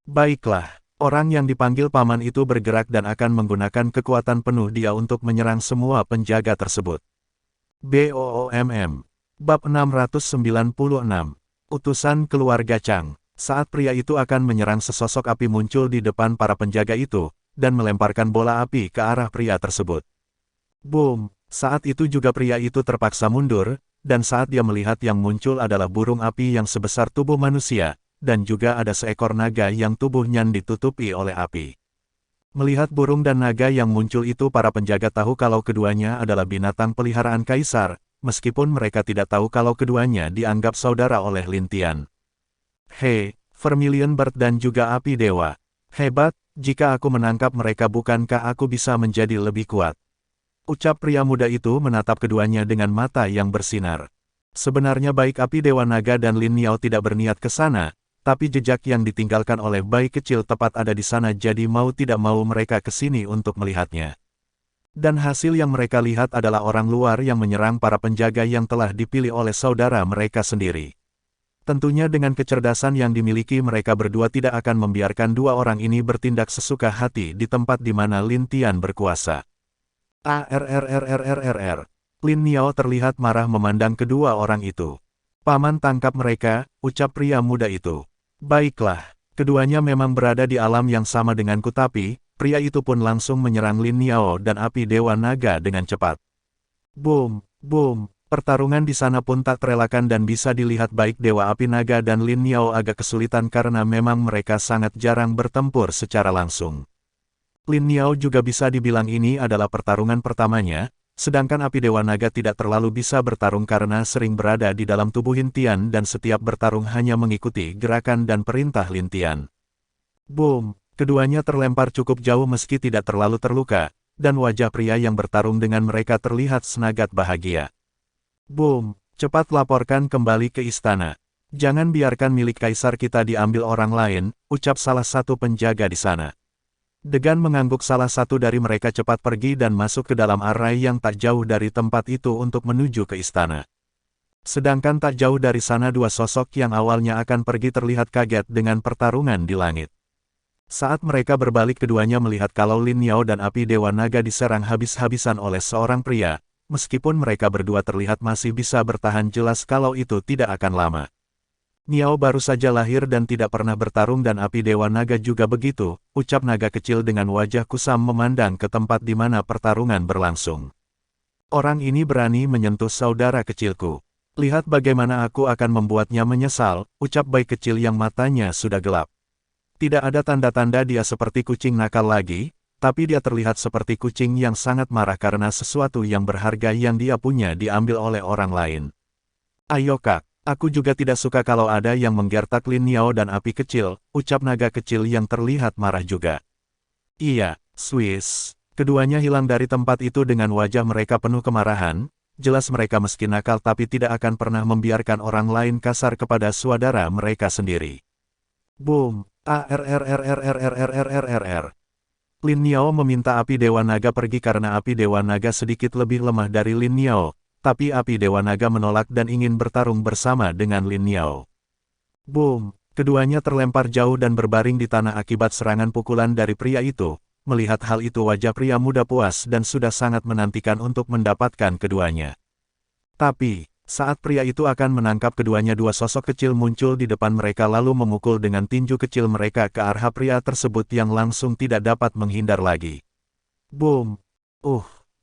A: Baiklah, orang yang dipanggil paman itu bergerak dan akan menggunakan kekuatan penuh dia untuk menyerang semua penjaga tersebut. BOOMM. Bab 696. Utusan keluarga Chang. Saat pria itu akan menyerang, sesosok api muncul di depan para penjaga itu, dan melemparkan bola api ke arah pria tersebut. Boom! Saat itu juga pria itu terpaksa mundur, dan saat dia melihat yang muncul adalah burung api yang sebesar tubuh manusia, dan juga ada seekor naga yang tubuhnya ditutupi oleh api. Melihat burung dan naga yang muncul itu, para penjaga tahu kalau keduanya adalah binatang peliharaan kaisar, meskipun mereka tidak tahu kalau keduanya dianggap saudara oleh Lin Tian. Hei, Vermilion Bird dan juga api dewa. Hebat, jika aku menangkap mereka bukankah aku bisa menjadi lebih kuat? Ucap pria muda itu menatap keduanya dengan mata yang bersinar. Sebenarnya baik api dewa naga dan Lin Niao tidak berniat ke sana, tapi jejak yang ditinggalkan oleh bayi kecil tepat ada di sana, jadi mau tidak mau mereka ke sini untuk melihatnya. Dan hasil yang mereka lihat adalah orang luar yang menyerang para penjaga yang telah dipilih oleh saudara mereka sendiri. Tentunya dengan kecerdasan yang dimiliki mereka berdua tidak akan membiarkan dua orang ini bertindak sesuka hati di tempat di mana Lin Tian berkuasa. ARRRRRRR. Lin Niao terlihat marah memandang kedua orang itu. Paman tangkap mereka, ucap pria muda itu. Baiklah, keduanya memang berada di alam yang sama denganku tapi, pria itu pun langsung menyerang Lin Niao dan api Dewa Naga dengan cepat. Boom, boom, pertarungan di sana pun tak terelakkan dan bisa dilihat baik Dewa Api Naga dan Lin Niao agak kesulitan karena memang mereka sangat jarang bertempur secara langsung. Lin Niao juga bisa dibilang ini adalah pertarungan pertamanya, sedangkan api Dewa Naga tidak terlalu bisa bertarung karena sering berada di dalam tubuh Lin Tian dan setiap bertarung hanya mengikuti gerakan dan perintah Lin Tian. Boom, keduanya terlempar cukup jauh meski tidak terlalu terluka, dan wajah pria yang bertarung dengan mereka terlihat sangat bahagia. Boom, cepat laporkan kembali ke istana. Jangan biarkan milik kaisar kita diambil orang lain, ucap salah satu penjaga di sana. Degan mengangguk salah satu dari mereka cepat pergi dan masuk ke dalam arai yang tak jauh dari tempat itu untuk menuju ke istana. Sedangkan tak jauh dari sana dua sosok yang awalnya akan pergi terlihat kaget dengan pertarungan di langit. Saat mereka berbalik keduanya melihat kalau Lin Niao dan api Dewa Naga diserang habis-habisan oleh seorang pria, meskipun mereka berdua terlihat masih bisa bertahan jelas kalau itu tidak akan lama. Niao baru saja lahir dan tidak pernah bertarung dan api Dewa Naga juga begitu, ucap naga kecil dengan wajah kusam memandang ke tempat di mana pertarungan berlangsung. Orang ini berani menyentuh saudara kecilku. Lihat bagaimana aku akan membuatnya menyesal, ucap bayi kecil yang matanya sudah gelap. Tidak ada tanda-tanda dia seperti kucing nakal lagi, tapi dia terlihat seperti kucing yang sangat marah karena sesuatu yang berharga yang dia punya diambil oleh orang lain. Ayo kak. Aku juga tidak suka kalau ada yang menggertak Lin Niao dan api kecil, ucap naga kecil yang terlihat marah juga. Iya, Swiss. Keduanya hilang dari tempat itu dengan wajah mereka penuh kemarahan, jelas mereka meski nakal tapi tidak akan pernah membiarkan orang lain kasar kepada saudara mereka sendiri. Boom, ARRRRRRRRRRR. Lin Niao meminta api Dewa Naga pergi karena api Dewa Naga sedikit lebih lemah dari Lin Niao. Tapi api Dewa Naga menolak dan ingin bertarung bersama dengan Lin Niao. Boom! Keduanya terlempar jauh dan berbaring di tanah akibat serangan pukulan dari pria itu. Melihat hal itu wajah pria muda puas dan sudah sangat menantikan untuk mendapatkan keduanya. Tapi, saat pria itu akan menangkap keduanya dua sosok kecil muncul di depan mereka lalu memukul dengan tinju kecil mereka ke arah pria tersebut yang langsung tidak dapat menghindar lagi. Boom!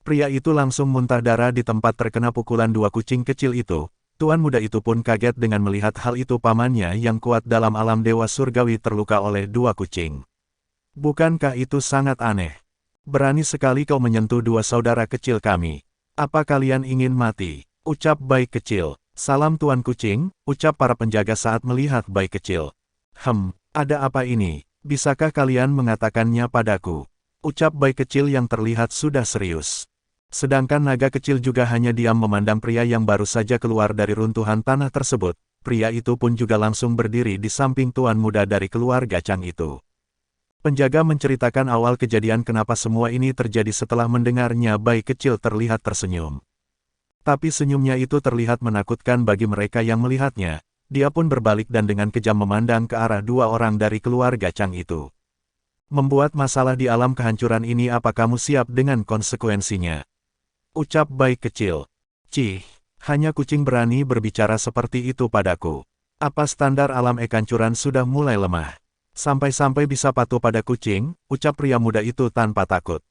A: Pria itu langsung muntah darah di tempat terkena pukulan dua kucing kecil itu. Tuan muda itu pun kaget dengan melihat hal itu pamannya yang kuat dalam alam dewa surgawi terluka oleh dua kucing. Bukankah itu sangat aneh? Berani sekali kau menyentuh dua saudara kecil kami. Apa kalian ingin mati? Ucap bayi kecil. Salam tuan kucing, ucap para penjaga saat melihat bayi kecil. Ada apa ini? Bisakah kalian mengatakannya padaku? Ucap bayi kecil yang terlihat sudah serius. Sedangkan naga kecil juga hanya diam memandang pria yang baru saja keluar dari runtuhan tanah tersebut. Pria itu pun juga langsung berdiri di samping tuan muda dari keluarga Chang itu. Penjaga menceritakan awal kejadian kenapa semua ini terjadi setelah mendengarnya bayi kecil terlihat tersenyum. Tapi senyumnya itu terlihat menakutkan bagi mereka yang melihatnya. Dia pun berbalik dan dengan kejam memandang ke arah dua orang dari keluarga Chang itu. Membuat masalah di alam kehancuran ini apa kamu siap dengan konsekuensinya? Ucap bayi kecil. Cih, hanya kucing berani berbicara seperti itu padaku. Apa standar alam kehancuran sudah mulai lemah? Sampai-sampai bisa patuh pada kucing, ucap pria muda itu tanpa takut.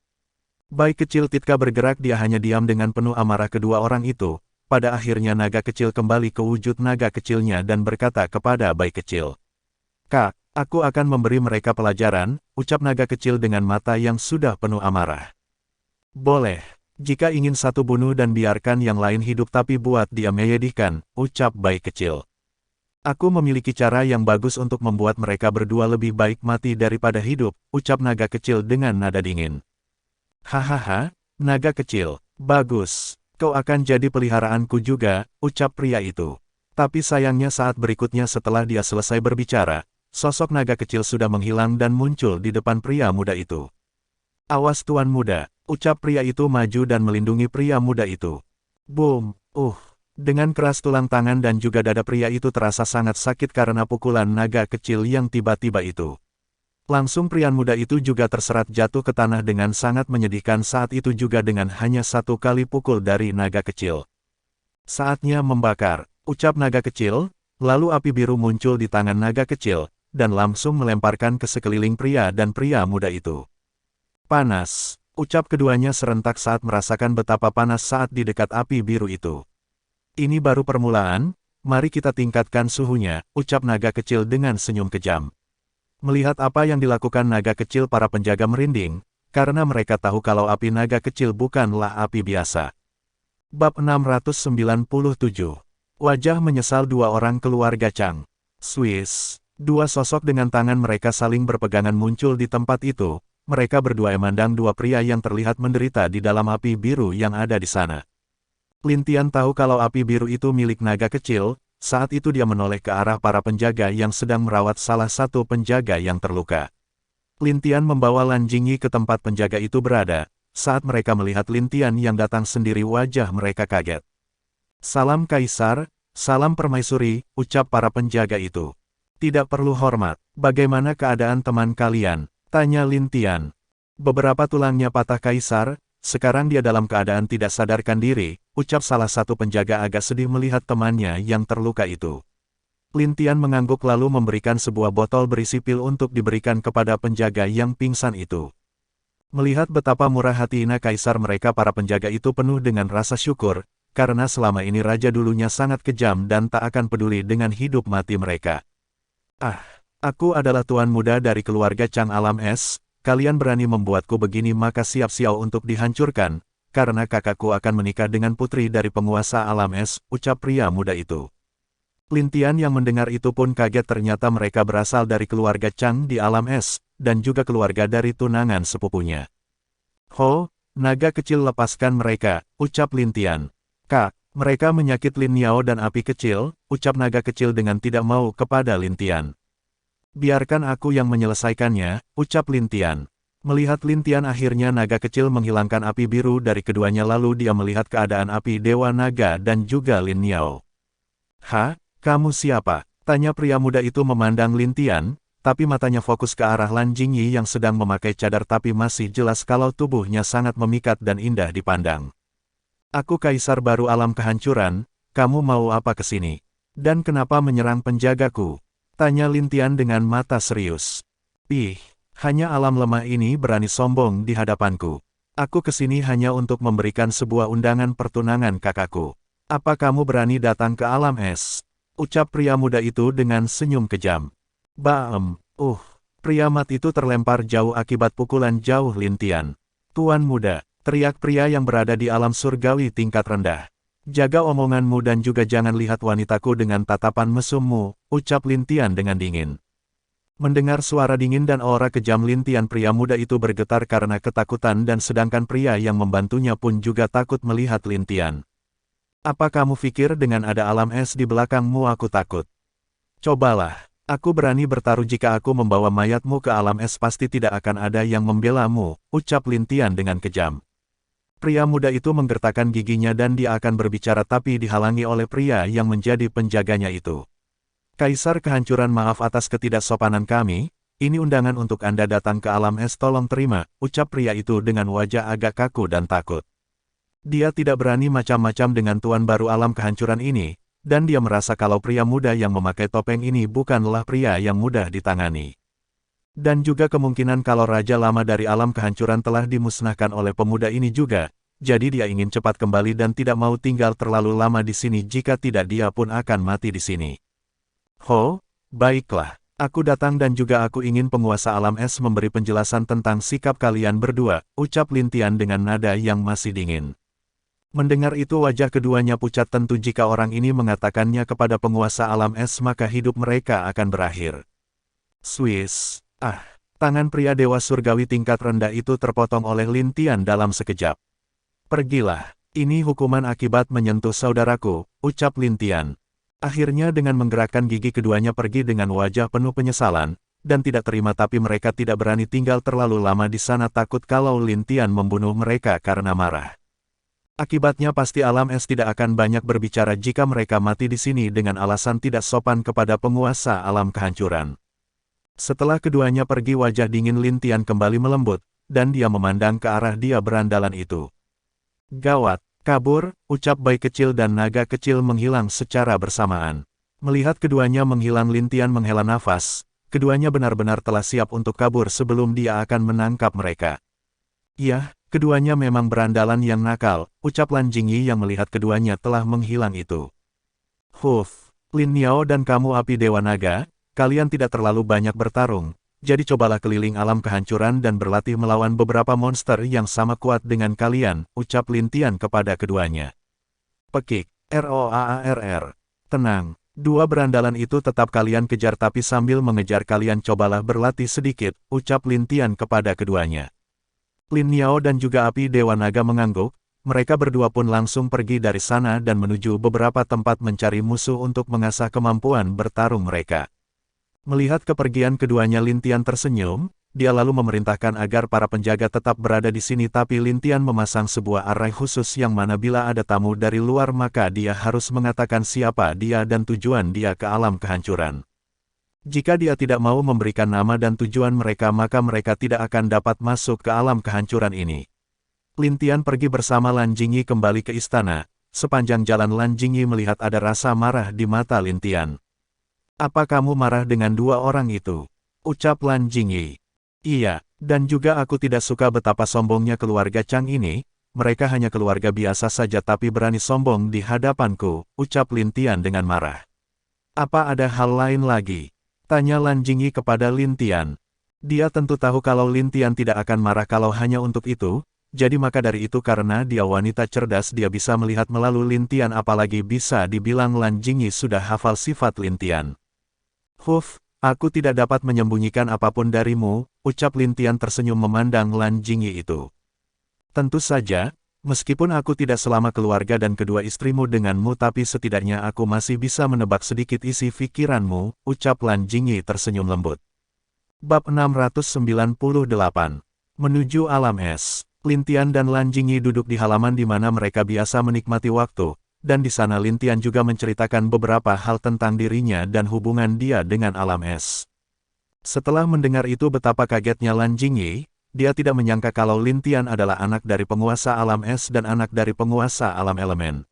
A: Bayi kecil Titka bergerak dia hanya diam dengan penuh amarah kedua orang itu. Pada akhirnya naga kecil kembali ke wujud naga kecilnya dan berkata kepada bayi kecil. Kak, aku akan memberi mereka pelajaran, ucap naga kecil dengan mata yang sudah penuh amarah. Boleh. Jika ingin satu bunuh dan biarkan yang lain hidup tapi buat dia menyedihkan, ucap bayi kecil. Aku memiliki cara yang bagus untuk membuat mereka berdua lebih baik mati daripada hidup, ucap naga kecil dengan nada dingin. Hahaha, naga kecil, bagus, kau akan jadi peliharaanku juga, ucap pria itu. Tapi sayangnya saat berikutnya setelah dia selesai berbicara, sosok naga kecil sudah menghilang dan muncul di depan pria muda itu. Awas tuan muda, ucap pria itu maju dan melindungi pria muda itu. Boom, dengan keras tulang tangan dan juga dada pria itu terasa sangat sakit karena pukulan naga kecil yang tiba-tiba itu. Langsung pria muda itu juga terserat jatuh ke tanah dengan sangat menyedihkan saat itu juga dengan hanya satu kali pukul dari naga kecil. Saatnya membakar, ucap naga kecil, lalu api biru muncul di tangan naga kecil, dan langsung melemparkan ke sekeliling pria dan pria muda itu. Panas, ucap keduanya serentak saat merasakan betapa panas saat di dekat api biru itu. Ini baru permulaan, mari kita tingkatkan suhunya, ucap naga kecil dengan senyum kejam. Melihat apa yang dilakukan naga kecil, para penjaga merinding, karena mereka tahu kalau api naga kecil bukanlah api biasa. Bab 697. Wajah menyesal dua orang keluarga Chang. Swiss. Dua sosok dengan tangan mereka saling berpegangan muncul di tempat itu. Mereka berdua memandang dua pria yang terlihat menderita di dalam api biru yang ada di sana. Lin Tian tahu kalau api biru itu milik naga kecil. Saat itu dia menoleh ke arah para penjaga yang sedang merawat salah satu penjaga yang terluka. Lin Tian membawa Lan Jingyi ke tempat penjaga itu berada. Saat mereka melihat Lin Tian yang datang sendiri, wajah mereka kaget. Salam Kaisar, salam permaisuri, ucap para penjaga itu. Tidak perlu hormat, bagaimana keadaan teman kalian? Tanya Lin Tian. Beberapa tulangnya patah Kaisar, sekarang dia dalam keadaan tidak sadarkan diri, ucap salah satu penjaga agak sedih melihat temannya yang terluka itu. Lin Tian mengangguk lalu memberikan sebuah botol berisi pil untuk diberikan kepada penjaga yang pingsan itu. Melihat betapa murah hati Kaisar mereka, para penjaga itu penuh dengan rasa syukur, karena selama ini raja dulunya sangat kejam dan tak akan peduli dengan hidup mati mereka. Ah, aku adalah tuan muda dari keluarga Chang Alam Es. Kalian berani membuatku begini, maka siap-siap untuk dihancurkan, karena kakakku akan menikah dengan putri dari penguasa Alam Es, ucap pria muda itu. Lin Tian yang mendengar itu pun kaget, ternyata mereka berasal dari keluarga Chang di Alam Es, dan juga keluarga dari tunangan sepupunya. Ho, naga kecil, lepaskan mereka, ucap Lin Tian. Kak, mereka menyakit Lin Niao dan api kecil, ucap naga kecil dengan tidak mau kepada Lin Tian. Biarkan aku yang menyelesaikannya, ucap Lin Tian. Melihat Lin Tian, akhirnya naga kecil menghilangkan api biru dari keduanya, lalu dia melihat keadaan api Dewa Naga dan juga Lin Niao. "Hah, kamu siapa?" tanya pria muda itu memandang Lin Tian, tapi matanya fokus ke arah Lan Jingyi yang sedang memakai cadar, tapi masih jelas kalau tubuhnya sangat memikat dan indah dipandang. "Aku Kaisar baru alam kehancuran, kamu mau apa kesini? Dan kenapa menyerang penjagaku?" tanya Lin Tian dengan mata serius. "Ih, hanya alam lemah ini berani sombong di hadapanku. Aku kesini hanya untuk memberikan sebuah undangan pertunangan kakakku. Apa kamu berani datang ke Alam Es?" ucap pria muda itu dengan senyum kejam. Baem, pria mat itu terlempar jauh akibat pukulan jauh Lin Tian. "Tuan muda," teriak pria yang berada di alam surgawi tingkat rendah. "Jaga omonganmu dan juga jangan lihat wanitaku dengan tatapan mesummu," ucap Lin Tian dengan dingin. Mendengar suara dingin dan aura kejam Lin Tian, pria muda itu bergetar karena ketakutan, dan sedangkan pria yang membantunya pun juga takut melihat Lin Tian. "Apa kamu pikir dengan ada Alam Es di belakangmu aku takut? Cobalah, aku berani bertaruh jika aku membawa mayatmu ke Alam Es pasti tidak akan ada yang membelamu," ucap Lin Tian dengan kejam. Pria muda itu menggertakkan giginya dan dia akan berbicara tapi dihalangi oleh pria yang menjadi penjaganya itu. "Kaisar kehancuran, maaf atas ketidaksopanan kami, ini undangan untuk Anda datang ke Alam Es, tolong terima," ucap pria itu dengan wajah agak kaku dan takut. Dia tidak berani macam-macam dengan tuan baru alam kehancuran ini, dan dia merasa kalau pria muda yang memakai topeng ini bukanlah pria yang mudah ditangani. Dan juga kemungkinan kalau Raja Lama dari alam kehancuran telah dimusnahkan oleh pemuda ini juga, jadi dia ingin cepat kembali dan tidak mau tinggal terlalu lama di sini, jika tidak dia pun akan mati di sini. "Ho, baiklah, aku datang dan juga aku ingin penguasa Alam Es memberi penjelasan tentang sikap kalian berdua," ucap Lin Tian dengan nada yang masih dingin. Mendengar itu wajah keduanya pucat, tentu jika orang ini mengatakannya kepada penguasa Alam Es maka hidup mereka akan berakhir. Swiss. Tangan pria Dewa Surgawi tingkat rendah itu terpotong oleh Lin Tian dalam sekejap. "Pergilah, ini hukuman akibat menyentuh saudaraku," ucap Lin Tian. Akhirnya dengan menggerakkan gigi keduanya pergi dengan wajah penuh penyesalan, dan tidak terima, tapi mereka tidak berani tinggal terlalu lama di sana, takut kalau Lin Tian membunuh mereka karena marah. Akibatnya pasti Alam Es tidak akan banyak berbicara jika mereka mati di sini dengan alasan tidak sopan kepada penguasa alam kehancuran. Setelah keduanya pergi, wajah dingin Lin Tian kembali melembut, dan dia memandang ke arah dia berandalan itu. Gawat, kabur, ucap bayi kecil dan naga kecil menghilang secara bersamaan. Melihat keduanya menghilang, Lin Tian menghela nafas, keduanya benar-benar telah siap untuk kabur sebelum dia akan menangkap mereka. Iya, keduanya memang berandalan yang nakal, ucap Lan Jingyi yang melihat keduanya telah menghilang itu. Huf, Lin Niao dan kamu api Dewa Naga, kalian tidak terlalu banyak bertarung, jadi cobalah keliling alam kehancuran dan berlatih melawan beberapa monster yang sama kuat dengan kalian, ucap Lin Tian kepada keduanya. Pekik, ROAARR. Tenang, dua berandalan itu tetap kalian kejar, tapi sambil mengejar kalian cobalah berlatih sedikit, ucap Lin Tian kepada keduanya. Lin Niao dan juga api Dewa Naga mengangguk, mereka berdua pun langsung pergi dari sana dan menuju beberapa tempat mencari musuh untuk mengasah kemampuan bertarung mereka. Melihat kepergian keduanya, Lin Tian tersenyum, dia lalu memerintahkan agar para penjaga tetap berada di sini, tapi Lin Tian memasang sebuah arai khusus yang mana bila ada tamu dari luar maka dia harus mengatakan siapa dia dan tujuan dia ke alam kehancuran. Jika dia tidak mau memberikan nama dan tujuan mereka maka mereka tidak akan dapat masuk ke alam kehancuran ini. Lin Tian pergi bersama Lan Jingyi kembali ke istana, sepanjang jalan Lan Jingyi melihat ada rasa marah di mata Lin Tian. Apa kamu marah dengan dua orang itu? Ucap Lan Jingyi. Iya, dan juga aku tidak suka betapa sombongnya keluarga Chang ini, mereka hanya keluarga biasa saja tapi berani sombong di hadapanku, ucap Lin Tian dengan marah. Apa ada hal lain lagi? Tanya Lan Jingyi kepada Lin Tian. Dia tentu tahu kalau Lin Tian tidak akan marah kalau hanya untuk itu, jadi maka dari itu karena dia wanita cerdas dia bisa melihat melalui Lin Tian, apalagi bisa dibilang Lan Jingyi sudah hafal sifat Lin Tian. Huf, aku tidak dapat menyembunyikan apapun darimu, ucap Lin Tian tersenyum memandang Lan Jingyi itu. Tentu saja, meskipun aku tidak selama keluarga dan kedua istrimu denganmu tapi setidaknya aku masih bisa menebak sedikit isi pikiranmu, ucap Lan Jingyi tersenyum lembut. Bab 698. Menuju Alam Es. Lin Tian dan Lan Jingyi duduk di halaman di mana mereka biasa menikmati waktu, dan di sana Lin Tian juga menceritakan beberapa hal tentang dirinya dan hubungan dia dengan Alam Es. Setelah mendengar itu betapa kagetnya Lan Jingyi, dia tidak menyangka kalau Lin Tian adalah anak dari penguasa Alam Es dan anak dari penguasa Alam Elemen.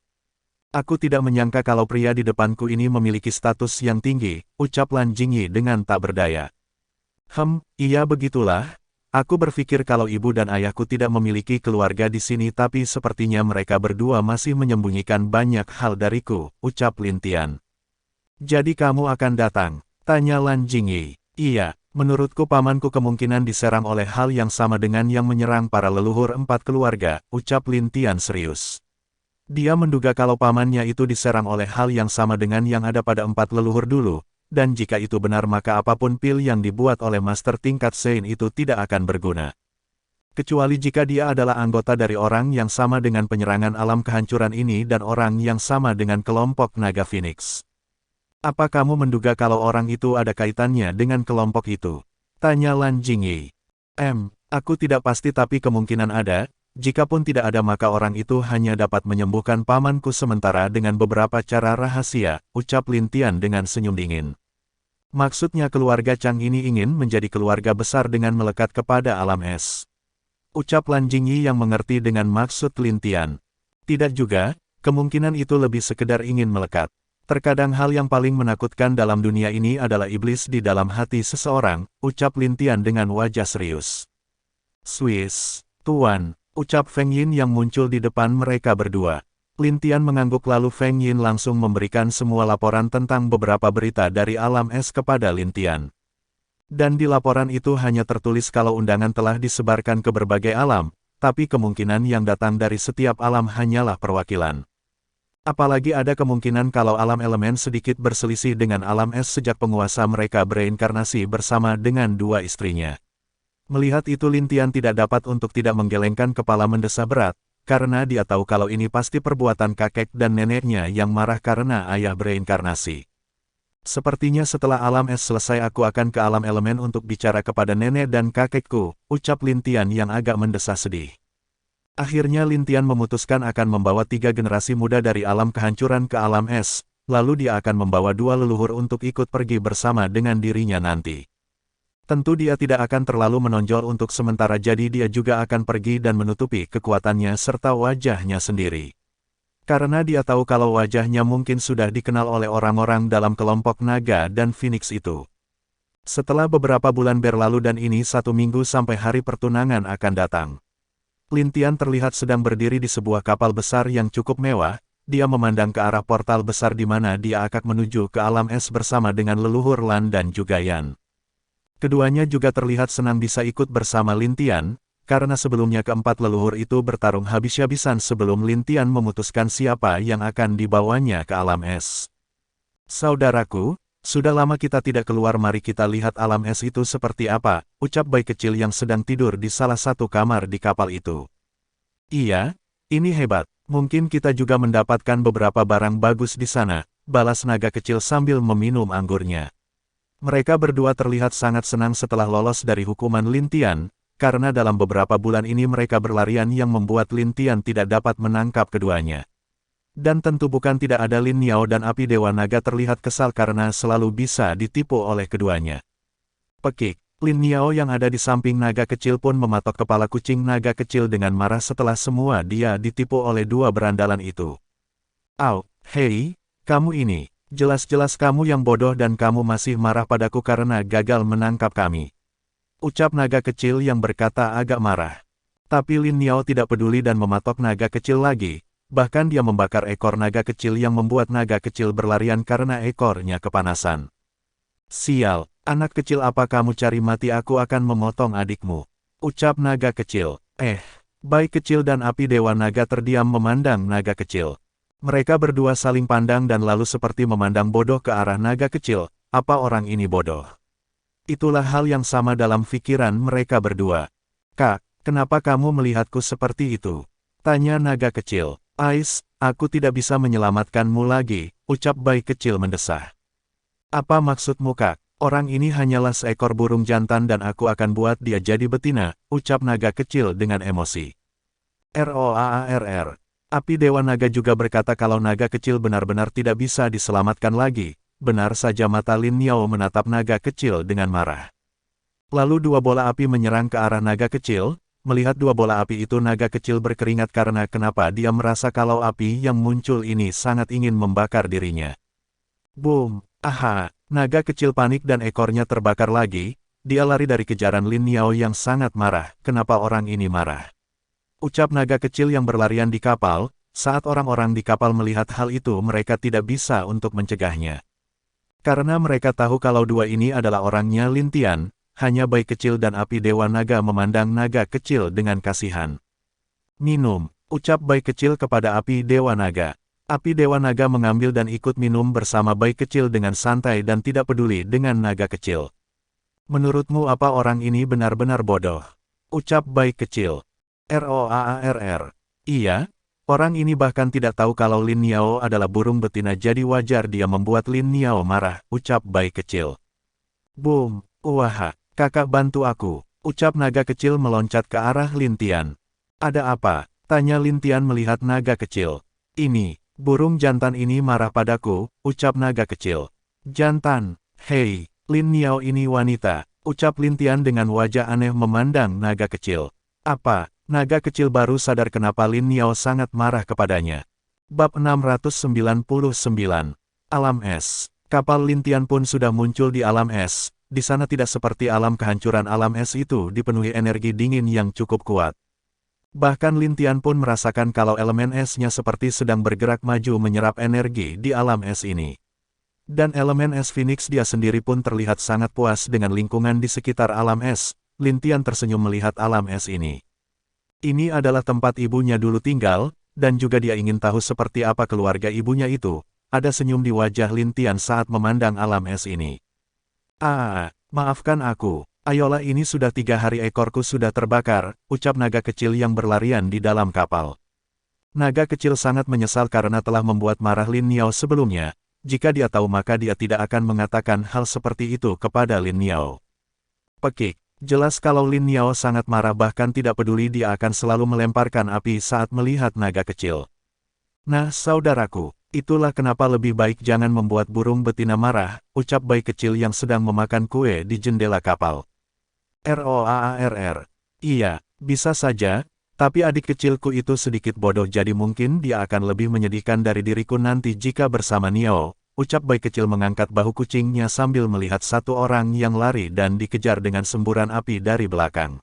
A: Aku tidak menyangka kalau pria di depanku ini memiliki status yang tinggi, ucap Lan Jingyi dengan tak berdaya. Iya begitulah. Aku berpikir kalau ibu dan ayahku tidak memiliki keluarga di sini tapi sepertinya mereka berdua masih menyembunyikan banyak hal dariku, ucap Lin Tian. Jadi kamu akan datang? Tanya Lan Jingyi. Iya, menurutku pamanku kemungkinan diserang oleh hal yang sama dengan yang menyerang para leluhur 4 keluarga, ucap Lin Tian serius. Dia menduga kalau pamannya itu diserang oleh hal yang sama dengan yang ada pada 4 leluhur dulu. Dan jika itu benar maka apapun pil yang dibuat oleh master tingkat Sein itu tidak akan berguna. Kecuali jika dia adalah anggota dari orang yang sama dengan penyerangan alam kehancuran ini dan orang yang sama dengan kelompok naga Phoenix. Apa kamu menduga kalau orang itu ada kaitannya dengan kelompok itu? Tanya Lan Jingyi. Aku tidak pasti tapi kemungkinan ada. Jikapun tidak ada maka orang itu hanya dapat menyembuhkan pamanku sementara dengan beberapa cara rahasia, ucap Lin Tian dengan senyum dingin. Maksudnya keluarga Chang ini ingin menjadi keluarga besar dengan melekat kepada Alam Es. Ucap Lan Jingyi yang mengerti dengan maksud Lin Tian. Tidak juga, kemungkinan itu lebih sekedar ingin melekat. Terkadang hal yang paling menakutkan dalam dunia ini adalah iblis di dalam hati seseorang, ucap Lin Tian dengan wajah serius. Swiss, Tuan. Ucap Feng Yin yang muncul di depan mereka berdua. Lin Tian mengangguk lalu Feng Yin langsung memberikan semua laporan tentang beberapa berita dari Alam Es kepada Lin Tian. Dan di laporan itu hanya tertulis kalau undangan telah disebarkan ke berbagai alam, tapi kemungkinan yang datang dari setiap alam hanyalah perwakilan. Apalagi ada kemungkinan kalau alam elemen sedikit berselisih dengan Alam Es sejak penguasa mereka bereinkarnasi bersama dengan dua istrinya. Melihat itu Lin Tian tidak dapat untuk tidak menggelengkan kepala mendesah berat, karena dia tahu kalau ini pasti perbuatan kakek dan neneknya yang marah karena ayah bereinkarnasi. Sepertinya setelah Alam Es selesai aku akan ke alam elemen untuk bicara kepada nenek dan kakekku, ucap Lin Tian yang agak mendesah sedih. Akhirnya Lin Tian memutuskan akan membawa 3 generasi muda dari alam kehancuran ke Alam Es, lalu dia akan membawa 2 leluhur untuk ikut pergi bersama dengan dirinya nanti. Tentu dia tidak akan terlalu menonjol untuk sementara, jadi dia juga akan pergi dan menutupi kekuatannya serta wajahnya sendiri. Karena dia tahu kalau wajahnya mungkin sudah dikenal oleh orang-orang dalam kelompok naga dan Phoenix itu. Setelah beberapa bulan berlalu dan ini 1 minggu sampai hari pertunangan akan datang. Lin Tian terlihat sedang berdiri di sebuah kapal besar yang cukup mewah. Dia memandang ke arah portal besar di mana dia akan menuju ke alam es bersama dengan leluhur Lan dan juga Yan. Keduanya juga terlihat senang bisa ikut bersama Lin Tian, karena sebelumnya keempat leluhur itu bertarung habis-habisan sebelum Lin Tian memutuskan siapa yang akan dibawanya ke alam es. Saudaraku, sudah lama kita tidak keluar, mari kita lihat alam es itu seperti apa, ucap bayi kecil yang sedang tidur di salah satu kamar di kapal itu. Iya, ini hebat, mungkin kita juga mendapatkan beberapa barang bagus di sana, balas naga kecil sambil meminum anggurnya. Mereka berdua terlihat sangat senang setelah lolos dari hukuman Lin Tian, karena dalam beberapa bulan ini mereka berlarian yang membuat Lin Tian tidak dapat menangkap keduanya. Dan tentu bukan tidak ada Lin Niao dan Api Dewa Naga terlihat kesal karena selalu bisa ditipu oleh keduanya. Pekik, Lin Niao yang ada di samping naga kecil pun mematok kepala kucing naga kecil dengan marah setelah semua dia ditipu oleh dua berandalan itu. Au, hei, kamu ini. Jelas-jelas kamu yang bodoh dan kamu masih marah padaku karena gagal menangkap kami. Ucap naga kecil yang berkata agak marah. Tapi Lin Niao tidak peduli dan mematok naga kecil lagi, bahkan dia membakar ekor naga kecil yang membuat naga kecil berlarian karena ekornya kepanasan. Sial, anak kecil, apa kamu cari mati? Aku akan memotong adikmu. Ucap naga kecil. Bayi kecil dan Api Dewa Naga terdiam memandang naga kecil. Mereka berdua saling pandang dan lalu seperti memandang bodoh ke arah naga kecil. Apa orang ini bodoh? Itulah hal yang sama dalam pikiran mereka berdua. Kak, kenapa kamu melihatku seperti itu? Tanya naga kecil. Ais, aku tidak bisa menyelamatkanmu lagi, ucap bayi kecil mendesah. Apa maksudmu, Kak? Orang ini hanyalah seekor burung jantan dan aku akan buat dia jadi betina, ucap naga kecil dengan emosi. ROAARR. Api Dewa Naga juga berkata kalau naga kecil benar-benar tidak bisa diselamatkan lagi. Benar saja, mata Lin Niao menatap naga kecil dengan marah. Lalu dua bola api menyerang ke arah naga kecil. Melihat dua bola api itu, naga kecil berkeringat karena kenapa dia merasa kalau api yang muncul ini sangat ingin membakar dirinya. Boom! Aha! Naga kecil panik dan ekornya terbakar lagi. Dia lari dari kejaran Lin Niao yang sangat marah. Kenapa orang ini marah? Ucap naga kecil yang berlarian di kapal. Saat orang-orang di kapal melihat hal itu, mereka tidak bisa untuk mencegahnya. Karena mereka tahu kalau dua ini adalah orangnya Lin Tian, hanya bayi kecil dan Api Dewa Naga memandang naga kecil dengan kasihan. Minum, ucap bayi kecil kepada Api Dewa Naga. Api Dewa Naga mengambil dan ikut minum bersama bayi kecil dengan santai dan tidak peduli dengan naga kecil. Menurutmu apa orang ini benar-benar bodoh? Ucap bayi kecil. ROAARR. Iya, orang ini bahkan tidak tahu kalau Lin Niao adalah burung betina, jadi wajar dia membuat Lin Niao marah, ucap bayi kecil. Boom, wah, kakak bantu aku, ucap naga kecil meloncat ke arah Lin Tian. Ada apa? Tanya Lin Tian melihat naga kecil. Ini, burung jantan ini marah padaku, ucap naga kecil. Jantan, hei, Lin Niao ini wanita, ucap Lin Tian dengan wajah aneh memandang naga kecil. Apa? Naga kecil baru sadar kenapa Lin Niao sangat marah kepadanya. Bab 699. Alam es. Kapal Lin Tian pun sudah muncul di alam es. Di sana tidak seperti alam kehancuran, alam es itu dipenuhi energi dingin yang cukup kuat. Bahkan Lin Tian pun merasakan kalau elemen esnya seperti sedang bergerak maju menyerap energi di alam es ini. Dan elemen es Phoenix dia sendiri pun terlihat sangat puas dengan lingkungan di sekitar alam es. Lin Tian tersenyum melihat alam es ini. Ini adalah tempat ibunya dulu tinggal, dan juga dia ingin tahu seperti apa keluarga ibunya itu. Ada senyum di wajah Lin Tian saat memandang alam es ini. Maafkan aku. Ayolah, ini sudah 3 hari ekorku sudah terbakar, ucap naga kecil yang berlarian di dalam kapal. Naga kecil sangat menyesal karena telah membuat marah Lin Niao sebelumnya. Jika dia tahu maka dia tidak akan mengatakan hal seperti itu kepada Lin Niao. Pekik. Jelas kalau Lin Niao sangat marah, bahkan tidak peduli, dia akan selalu melemparkan api saat melihat naga kecil. Nah saudaraku, itulah kenapa lebih baik jangan membuat burung betina marah, ucap bayi kecil yang sedang memakan kue di jendela kapal. ROAARR. Iya, bisa saja, tapi adik kecilku itu sedikit bodoh jadi mungkin dia akan lebih menyedihkan dari diriku nanti jika bersama Niao, ucap bayi kecil mengangkat bahu kucingnya sambil melihat satu orang yang lari dan dikejar dengan semburan api dari belakang.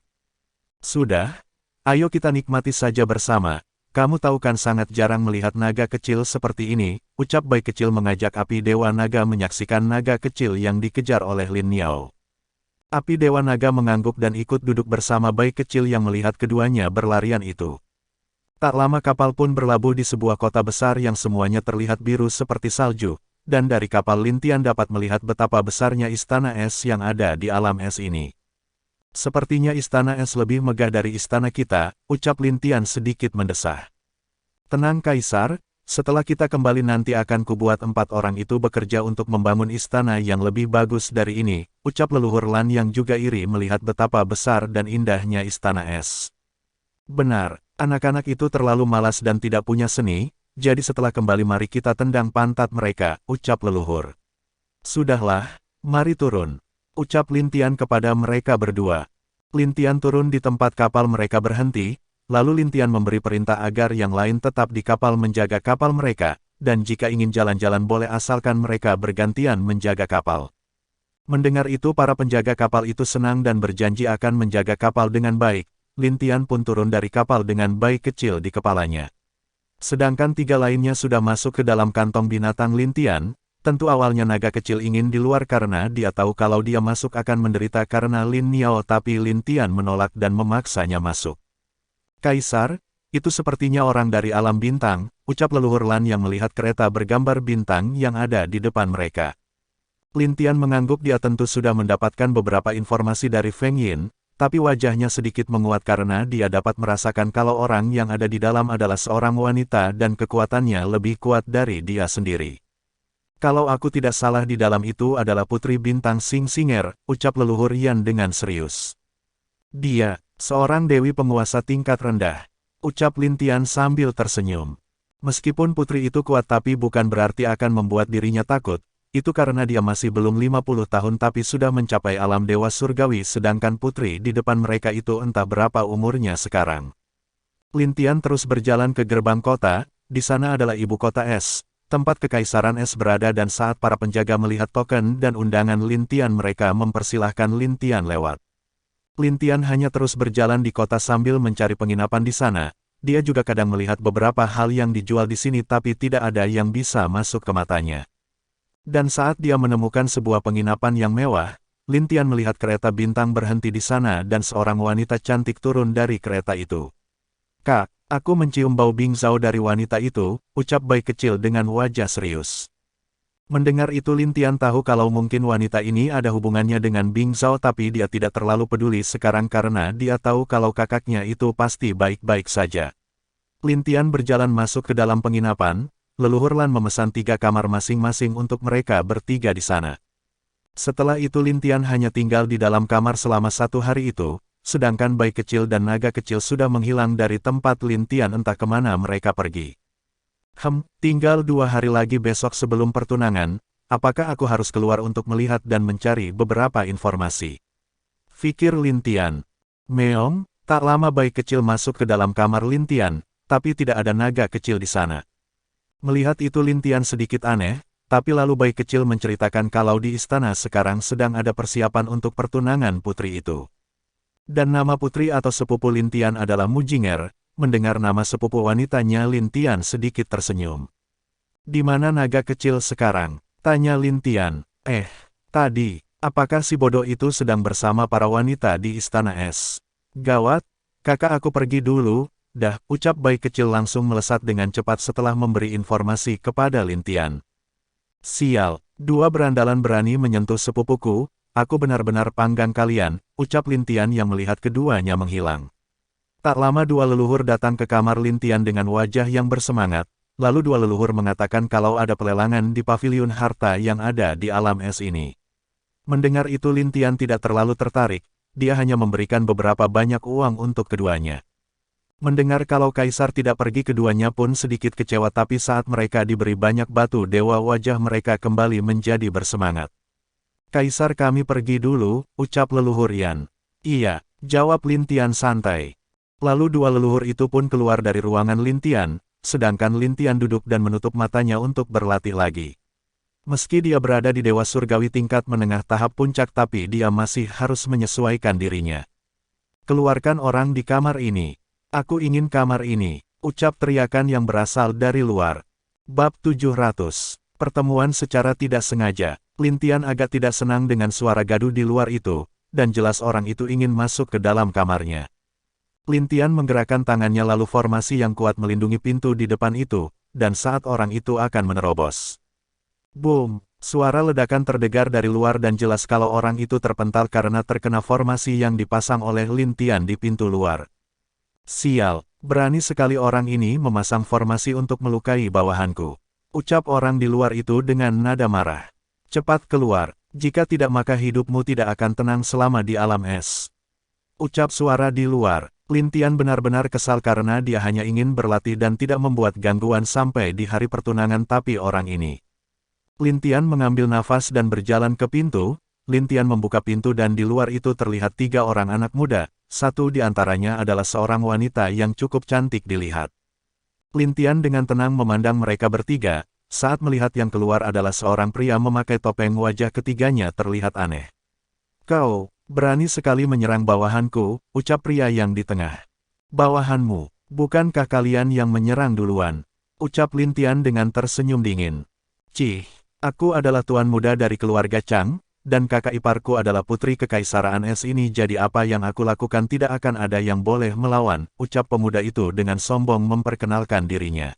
A: Sudah, ayo kita nikmati saja bersama. Kamu tahu kan sangat jarang melihat naga kecil seperti ini, ucap bayi kecil mengajak api Dewa Naga menyaksikan naga kecil yang dikejar oleh Lin Niao. Api Dewa Naga mengangguk dan ikut duduk bersama bayi kecil yang melihat keduanya berlarian itu. Tak lama kapal pun berlabuh di sebuah kota besar yang semuanya terlihat biru seperti salju, dan dari kapal Lin Tian dapat melihat betapa besarnya istana es yang ada di alam es ini. Sepertinya istana es lebih megah dari istana kita, ucap Lin Tian sedikit mendesah. Tenang Kaisar, setelah kita kembali nanti akan kubuat 4 orang itu bekerja untuk membangun istana yang lebih bagus dari ini, ucap leluhur Lan yang juga iri melihat betapa besar dan indahnya istana es. Benar, anak-anak itu terlalu malas dan tidak punya seni, jadi setelah kembali mari kita tendang pantat mereka, ucap leluhur. Sudahlah, mari turun. Ucap Lin Tian kepada mereka berdua. Lin Tian turun di tempat kapal mereka berhenti, lalu Lin Tian memberi perintah agar yang lain tetap di kapal menjaga kapal mereka, dan jika ingin jalan-jalan boleh asalkan mereka bergantian menjaga kapal. Mendengar itu para penjaga kapal itu senang dan berjanji akan menjaga kapal dengan baik. Lin Tian pun turun dari kapal dengan bayi kecil di kepalanya. Sedangkan 3 lainnya sudah masuk ke dalam kantong binatang Lin Tian. Tentu awalnya naga kecil ingin di luar karena dia tahu kalau dia masuk akan menderita karena Lin Niao tapi Lin Tian menolak dan memaksanya masuk. Kaisar, itu sepertinya orang dari alam bintang, ucap leluhur Lan yang melihat kereta bergambar bintang yang ada di depan mereka. Lin Tian mengangguk dia tentu sudah mendapatkan beberapa informasi dari Feng Yin, tapi wajahnya sedikit menguat karena dia dapat merasakan kalau orang yang ada di dalam adalah seorang wanita dan kekuatannya lebih kuat dari dia sendiri. Kalau aku tidak salah di dalam itu adalah putri bintang Xing Xinger, ucap leluhur Yan dengan serius. Dia, seorang dewi penguasa tingkat rendah, ucap Lin Tian sambil tersenyum. Meskipun putri itu kuat tapi bukan berarti akan membuat dirinya takut, itu karena dia masih belum 50 tahun tapi sudah mencapai alam dewa surgawi sedangkan putri di depan mereka itu entah berapa umurnya sekarang. Lin Tian terus berjalan ke gerbang kota, di sana adalah ibu kota es. Tempat kekaisaran es berada dan saat para penjaga melihat token dan undangan Lin Tian mereka mempersilahkan Lin Tian lewat. Lin Tian hanya terus berjalan di kota sambil mencari penginapan di sana, dia juga kadang melihat beberapa hal yang dijual di sini tapi tidak ada yang bisa masuk ke matanya. Dan saat dia menemukan sebuah penginapan yang mewah, Lin Tian melihat kereta bintang berhenti di sana dan seorang wanita cantik turun dari kereta itu. Kak, aku mencium bau bingzao dari wanita itu, ucap bayi kecil dengan wajah serius. Mendengar itu Lin Tian tahu kalau mungkin wanita ini ada hubungannya dengan bingzao tapi dia tidak terlalu peduli sekarang karena dia tahu kalau kakaknya itu pasti baik-baik saja. Lin Tian berjalan masuk ke dalam penginapan, leluhur Lan memesan 3 kamar masing-masing untuk mereka bertiga di sana. Setelah itu Lin Tian hanya tinggal di dalam kamar selama 1 hari itu, sedangkan bayi kecil dan naga kecil sudah menghilang dari tempat Lin Tian entah kemana mereka pergi. Tinggal 2 hari lagi besok sebelum pertunangan, apakah aku harus keluar untuk melihat dan mencari beberapa informasi? Fikir Lin Tian. Meong, tak lama bayi kecil masuk ke dalam kamar Lin Tian, tapi tidak ada naga kecil di sana. Melihat itu Lin Tian sedikit aneh, tapi lalu bayi kecil menceritakan kalau di istana sekarang sedang ada persiapan untuk pertunangan putri itu. Dan nama putri atau sepupu Lin Tian adalah Mujinger. Mendengar nama sepupu wanitanya Lin Tian sedikit tersenyum. Di mana naga kecil sekarang? Tanya Lin Tian. Tadi, apakah si bodoh itu sedang bersama para wanita di istana es? Gawat, kakak aku pergi dulu, dah, ucap bayi kecil langsung melesat dengan cepat setelah memberi informasi kepada Lin Tian. Sial, 2 berandalan berani menyentuh sepupuku, aku benar-benar panggang kalian, ucap Lin Tian yang melihat keduanya menghilang. Tak lama 2 leluhur datang ke kamar Lin Tian dengan wajah yang bersemangat, lalu 2 leluhur mengatakan kalau ada pelelangan di paviliun harta yang ada di alam es ini. Mendengar itu Lin Tian tidak terlalu tertarik, dia hanya memberikan beberapa banyak uang untuk keduanya. Mendengar kalau kaisar tidak pergi keduanya pun sedikit kecewa tapi saat mereka diberi banyak batu dewa wajah mereka kembali menjadi bersemangat. Kaisar kami pergi dulu, ucap leluhur Yan. Iya, jawab Lin Tian santai. Lalu dua leluhur itu pun keluar dari ruangan Lin Tian, sedangkan Lin Tian duduk dan menutup matanya untuk berlatih lagi. Meski dia berada di Dewa Surgawi tingkat menengah tahap puncak tapi dia masih harus menyesuaikan dirinya. Keluarkan orang di kamar ini. Aku ingin kamar ini, ucap teriakan yang berasal dari luar. Bab 700. Pertemuan secara tidak sengaja. Lin Tian agak tidak senang dengan suara gaduh di luar itu, dan jelas orang itu ingin masuk ke dalam kamarnya. Lin Tian menggerakkan tangannya lalu formasi yang kuat melindungi pintu di depan itu, dan saat orang itu akan menerobos. Boom! Suara ledakan terdengar dari luar dan jelas kalau orang itu terpental karena terkena formasi yang dipasang oleh Lin Tian di pintu luar. Sial, berani sekali orang ini memasang formasi untuk melukai bawahanku. Ucap orang di luar itu dengan nada marah. Cepat keluar, jika tidak maka hidupmu tidak akan tenang selama di alam es. Ucap suara di luar. Lin Tian benar-benar kesal karena dia hanya ingin berlatih dan tidak membuat gangguan sampai di hari pertunangan tapi orang ini. Lin Tian mengambil nafas dan berjalan ke pintu. Lin Tian membuka pintu dan di luar itu terlihat 3 orang anak muda, satu di antaranya adalah seorang wanita yang cukup cantik dilihat. Lin Tian dengan tenang memandang mereka bertiga, saat melihat yang keluar adalah seorang pria memakai topeng wajah ketiganya terlihat aneh. Kau, berani sekali menyerang bawahanku, ucap pria yang di tengah. Bawahanmu, bukankah kalian yang menyerang duluan? Ucap Lin Tian dengan tersenyum dingin. Cih. Aku adalah tuan muda dari keluarga Chang, dan kakak iparku adalah putri kekaisaraan es ini jadi apa yang aku lakukan tidak akan ada yang boleh melawan, ucap pemuda itu dengan sombong memperkenalkan dirinya.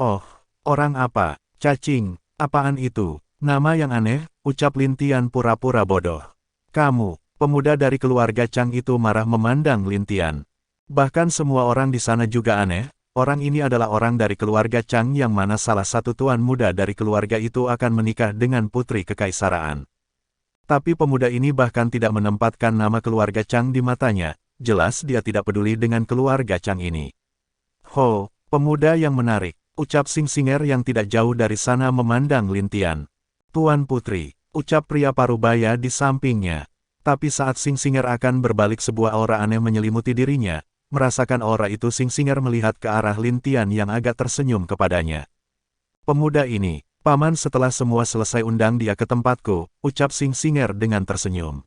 A: Oh, orang apa? Cacing, apaan itu? Nama yang aneh, ucap Lin Tian pura-pura bodoh. Kamu, pemuda dari keluarga Chang itu marah memandang Lin Tian. Bahkan semua orang di sana juga aneh. Orang ini adalah orang dari keluarga Chang yang mana salah satu tuan muda dari keluarga itu akan menikah dengan putri kekaisaraan. Tapi pemuda ini bahkan tidak menempatkan nama keluarga Chang di matanya, jelas dia tidak peduli dengan keluarga Chang ini. Ho, pemuda yang menarik, ucap Xing Xinger yang tidak jauh dari sana memandang Lin Tian. Tuan putri, ucap pria parubaya di sampingnya. Tapi saat Xing Xinger akan berbalik sebuah aura aneh menyelimuti dirinya. Merasakan aura itu Xing Xinger melihat ke arah Lin Tian yang agak tersenyum kepadanya. Pemuda ini, paman setelah semua selesai undang dia ke tempatku, ucap Xing Xinger dengan tersenyum.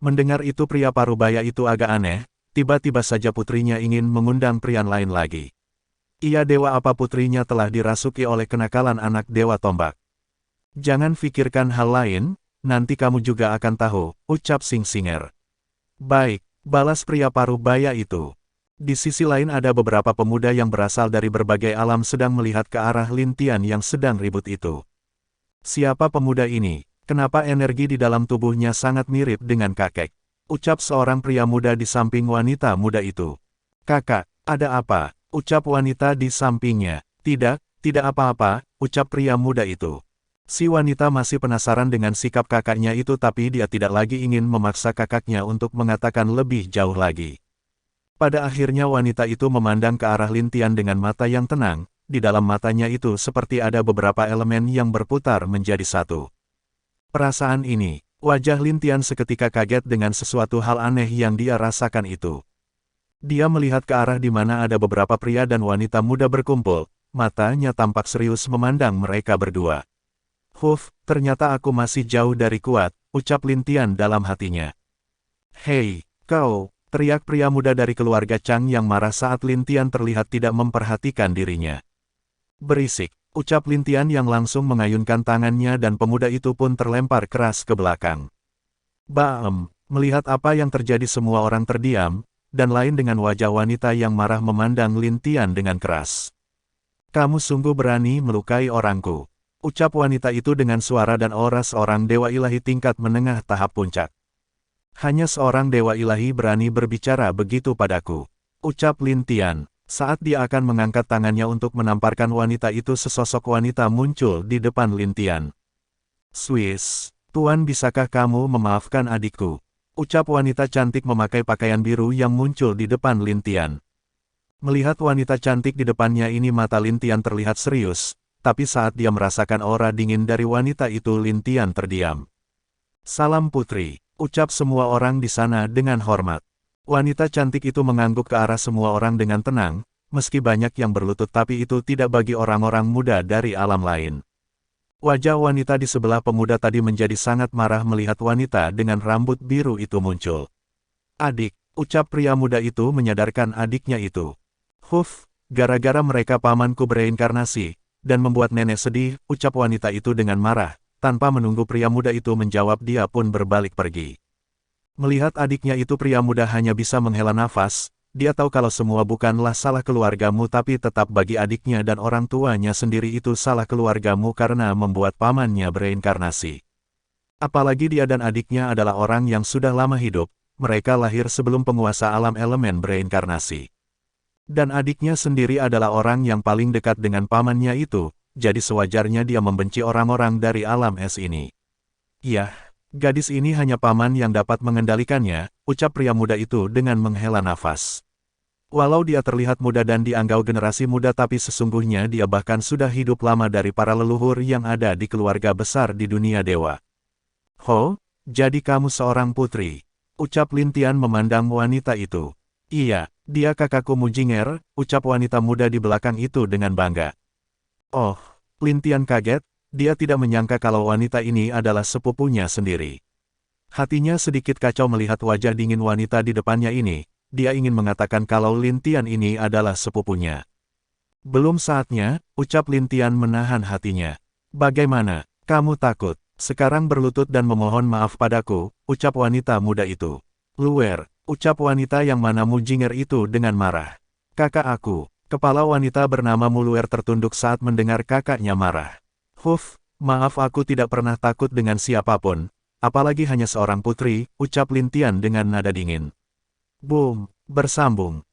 A: Mendengar itu pria parubaya itu agak aneh, tiba-tiba saja putrinya ingin mengundang pria lain lagi. Ia dewa apa putrinya telah dirasuki oleh kenakalan anak dewa tombak. Jangan fikirkan hal lain, nanti kamu juga akan tahu, ucap Xing Xinger. Baik. Balas pria parubaya itu. Di sisi lain ada beberapa pemuda yang berasal dari berbagai alam sedang melihat ke arah Lin Tian yang sedang ribut itu. Siapa pemuda ini? Kenapa energi di dalam tubuhnya sangat mirip dengan kakek? Ucap seorang pria muda di samping wanita muda itu. Kakak, ada apa? Ucap wanita di sampingnya. Tidak apa-apa, ucap pria muda itu. Si wanita masih penasaran dengan sikap kakaknya itu tapi dia tidak lagi ingin memaksa kakaknya untuk mengatakan lebih jauh lagi. Pada akhirnya wanita itu memandang ke arah Lin Tian dengan mata yang tenang, di dalam matanya itu seperti ada beberapa elemen yang berputar menjadi satu. Perasaan ini, wajah Lin Tian seketika kaget dengan sesuatu hal aneh yang dia rasakan itu. Dia melihat ke arah di mana ada beberapa pria dan wanita muda berkumpul, matanya tampak serius memandang mereka berdua. Huf, ternyata aku masih jauh dari kuat, ucap Lin Tian dalam hatinya. Hei, kau, teriak pria muda dari keluarga Chang yang marah saat Lin Tian terlihat tidak memperhatikan dirinya. Berisik, ucap Lin Tian yang langsung mengayunkan tangannya dan pemuda itu pun terlempar keras ke belakang. Baem, melihat apa yang terjadi semua orang terdiam, dan lain dengan wajah wanita yang marah memandang Lin Tian dengan keras. Kamu sungguh berani melukai orangku. Ucap wanita itu dengan suara dan aura seorang dewa ilahi tingkat menengah tahap puncak. Hanya seorang dewa ilahi berani berbicara begitu padaku. Ucap Lin Tian, saat dia akan mengangkat tangannya untuk menamparkan wanita itu sesosok wanita muncul di depan Lin Tian. Swiss, Tuan bisakah kamu memaafkan adikku? Ucap wanita cantik memakai pakaian biru yang muncul di depan Lin Tian. Melihat wanita cantik di depannya ini mata Lin Tian terlihat serius. Tapi saat dia merasakan aura dingin dari wanita itu Lin Tian terdiam. Salam putri, ucap semua orang di sana dengan hormat. Wanita cantik itu mengangguk ke arah semua orang dengan tenang, meski banyak yang berlutut tapi itu tidak bagi orang-orang muda dari alam lain. Wajah wanita di sebelah pemuda tadi menjadi sangat marah melihat wanita dengan rambut biru itu muncul. Adik, ucap pria muda itu menyadarkan adiknya itu. Huf, gara-gara mereka pamanku bereinkarnasi, dan membuat nenek sedih, ucap wanita itu dengan marah. Tanpa menunggu pria muda itu menjawab dia pun berbalik pergi. Melihat adiknya itu pria muda hanya bisa menghela nafas, dia tahu kalau semua bukanlah salah keluargamu tapi tetap bagi adiknya dan orang tuanya sendiri itu salah keluargamu karena membuat pamannya bereinkarnasi. Apalagi dia dan adiknya adalah orang yang sudah lama hidup, mereka lahir sebelum penguasa alam elemen bereinkarnasi. Dan adiknya sendiri adalah orang yang paling dekat dengan pamannya itu, jadi sewajarnya dia membenci orang-orang dari alam es ini. Yah, gadis ini hanya paman yang dapat mengendalikannya, ucap pria muda itu dengan menghela nafas. Walau dia terlihat muda dan dianggap generasi muda tapi sesungguhnya dia bahkan sudah hidup lama dari para leluhur yang ada di keluarga besar di dunia dewa. Ho, jadi kamu seorang putri, ucap Lintian memandang wanita itu. Iya, dia kakakku Mujinger, ucap wanita muda di belakang itu dengan bangga. Oh, Lintian kaget, dia tidak menyangka kalau wanita ini adalah sepupunya sendiri. Hatinya sedikit kacau melihat wajah dingin wanita di depannya ini, dia ingin mengatakan kalau Lintian ini adalah sepupunya. Belum saatnya, ucap Lintian menahan hatinya. Bagaimana, kamu takut? Sekarang berlutut dan memohon maaf padaku, ucap wanita muda itu. Luer, ucap wanita yang mana Mujinger itu dengan marah. Kakak aku. Kepala wanita bernama Muluer tertunduk saat mendengar kakaknya marah. Huf, maaf aku tidak pernah takut dengan siapapun, apalagi hanya seorang putri, ucap Lintian dengan nada dingin. Boom, bersambung.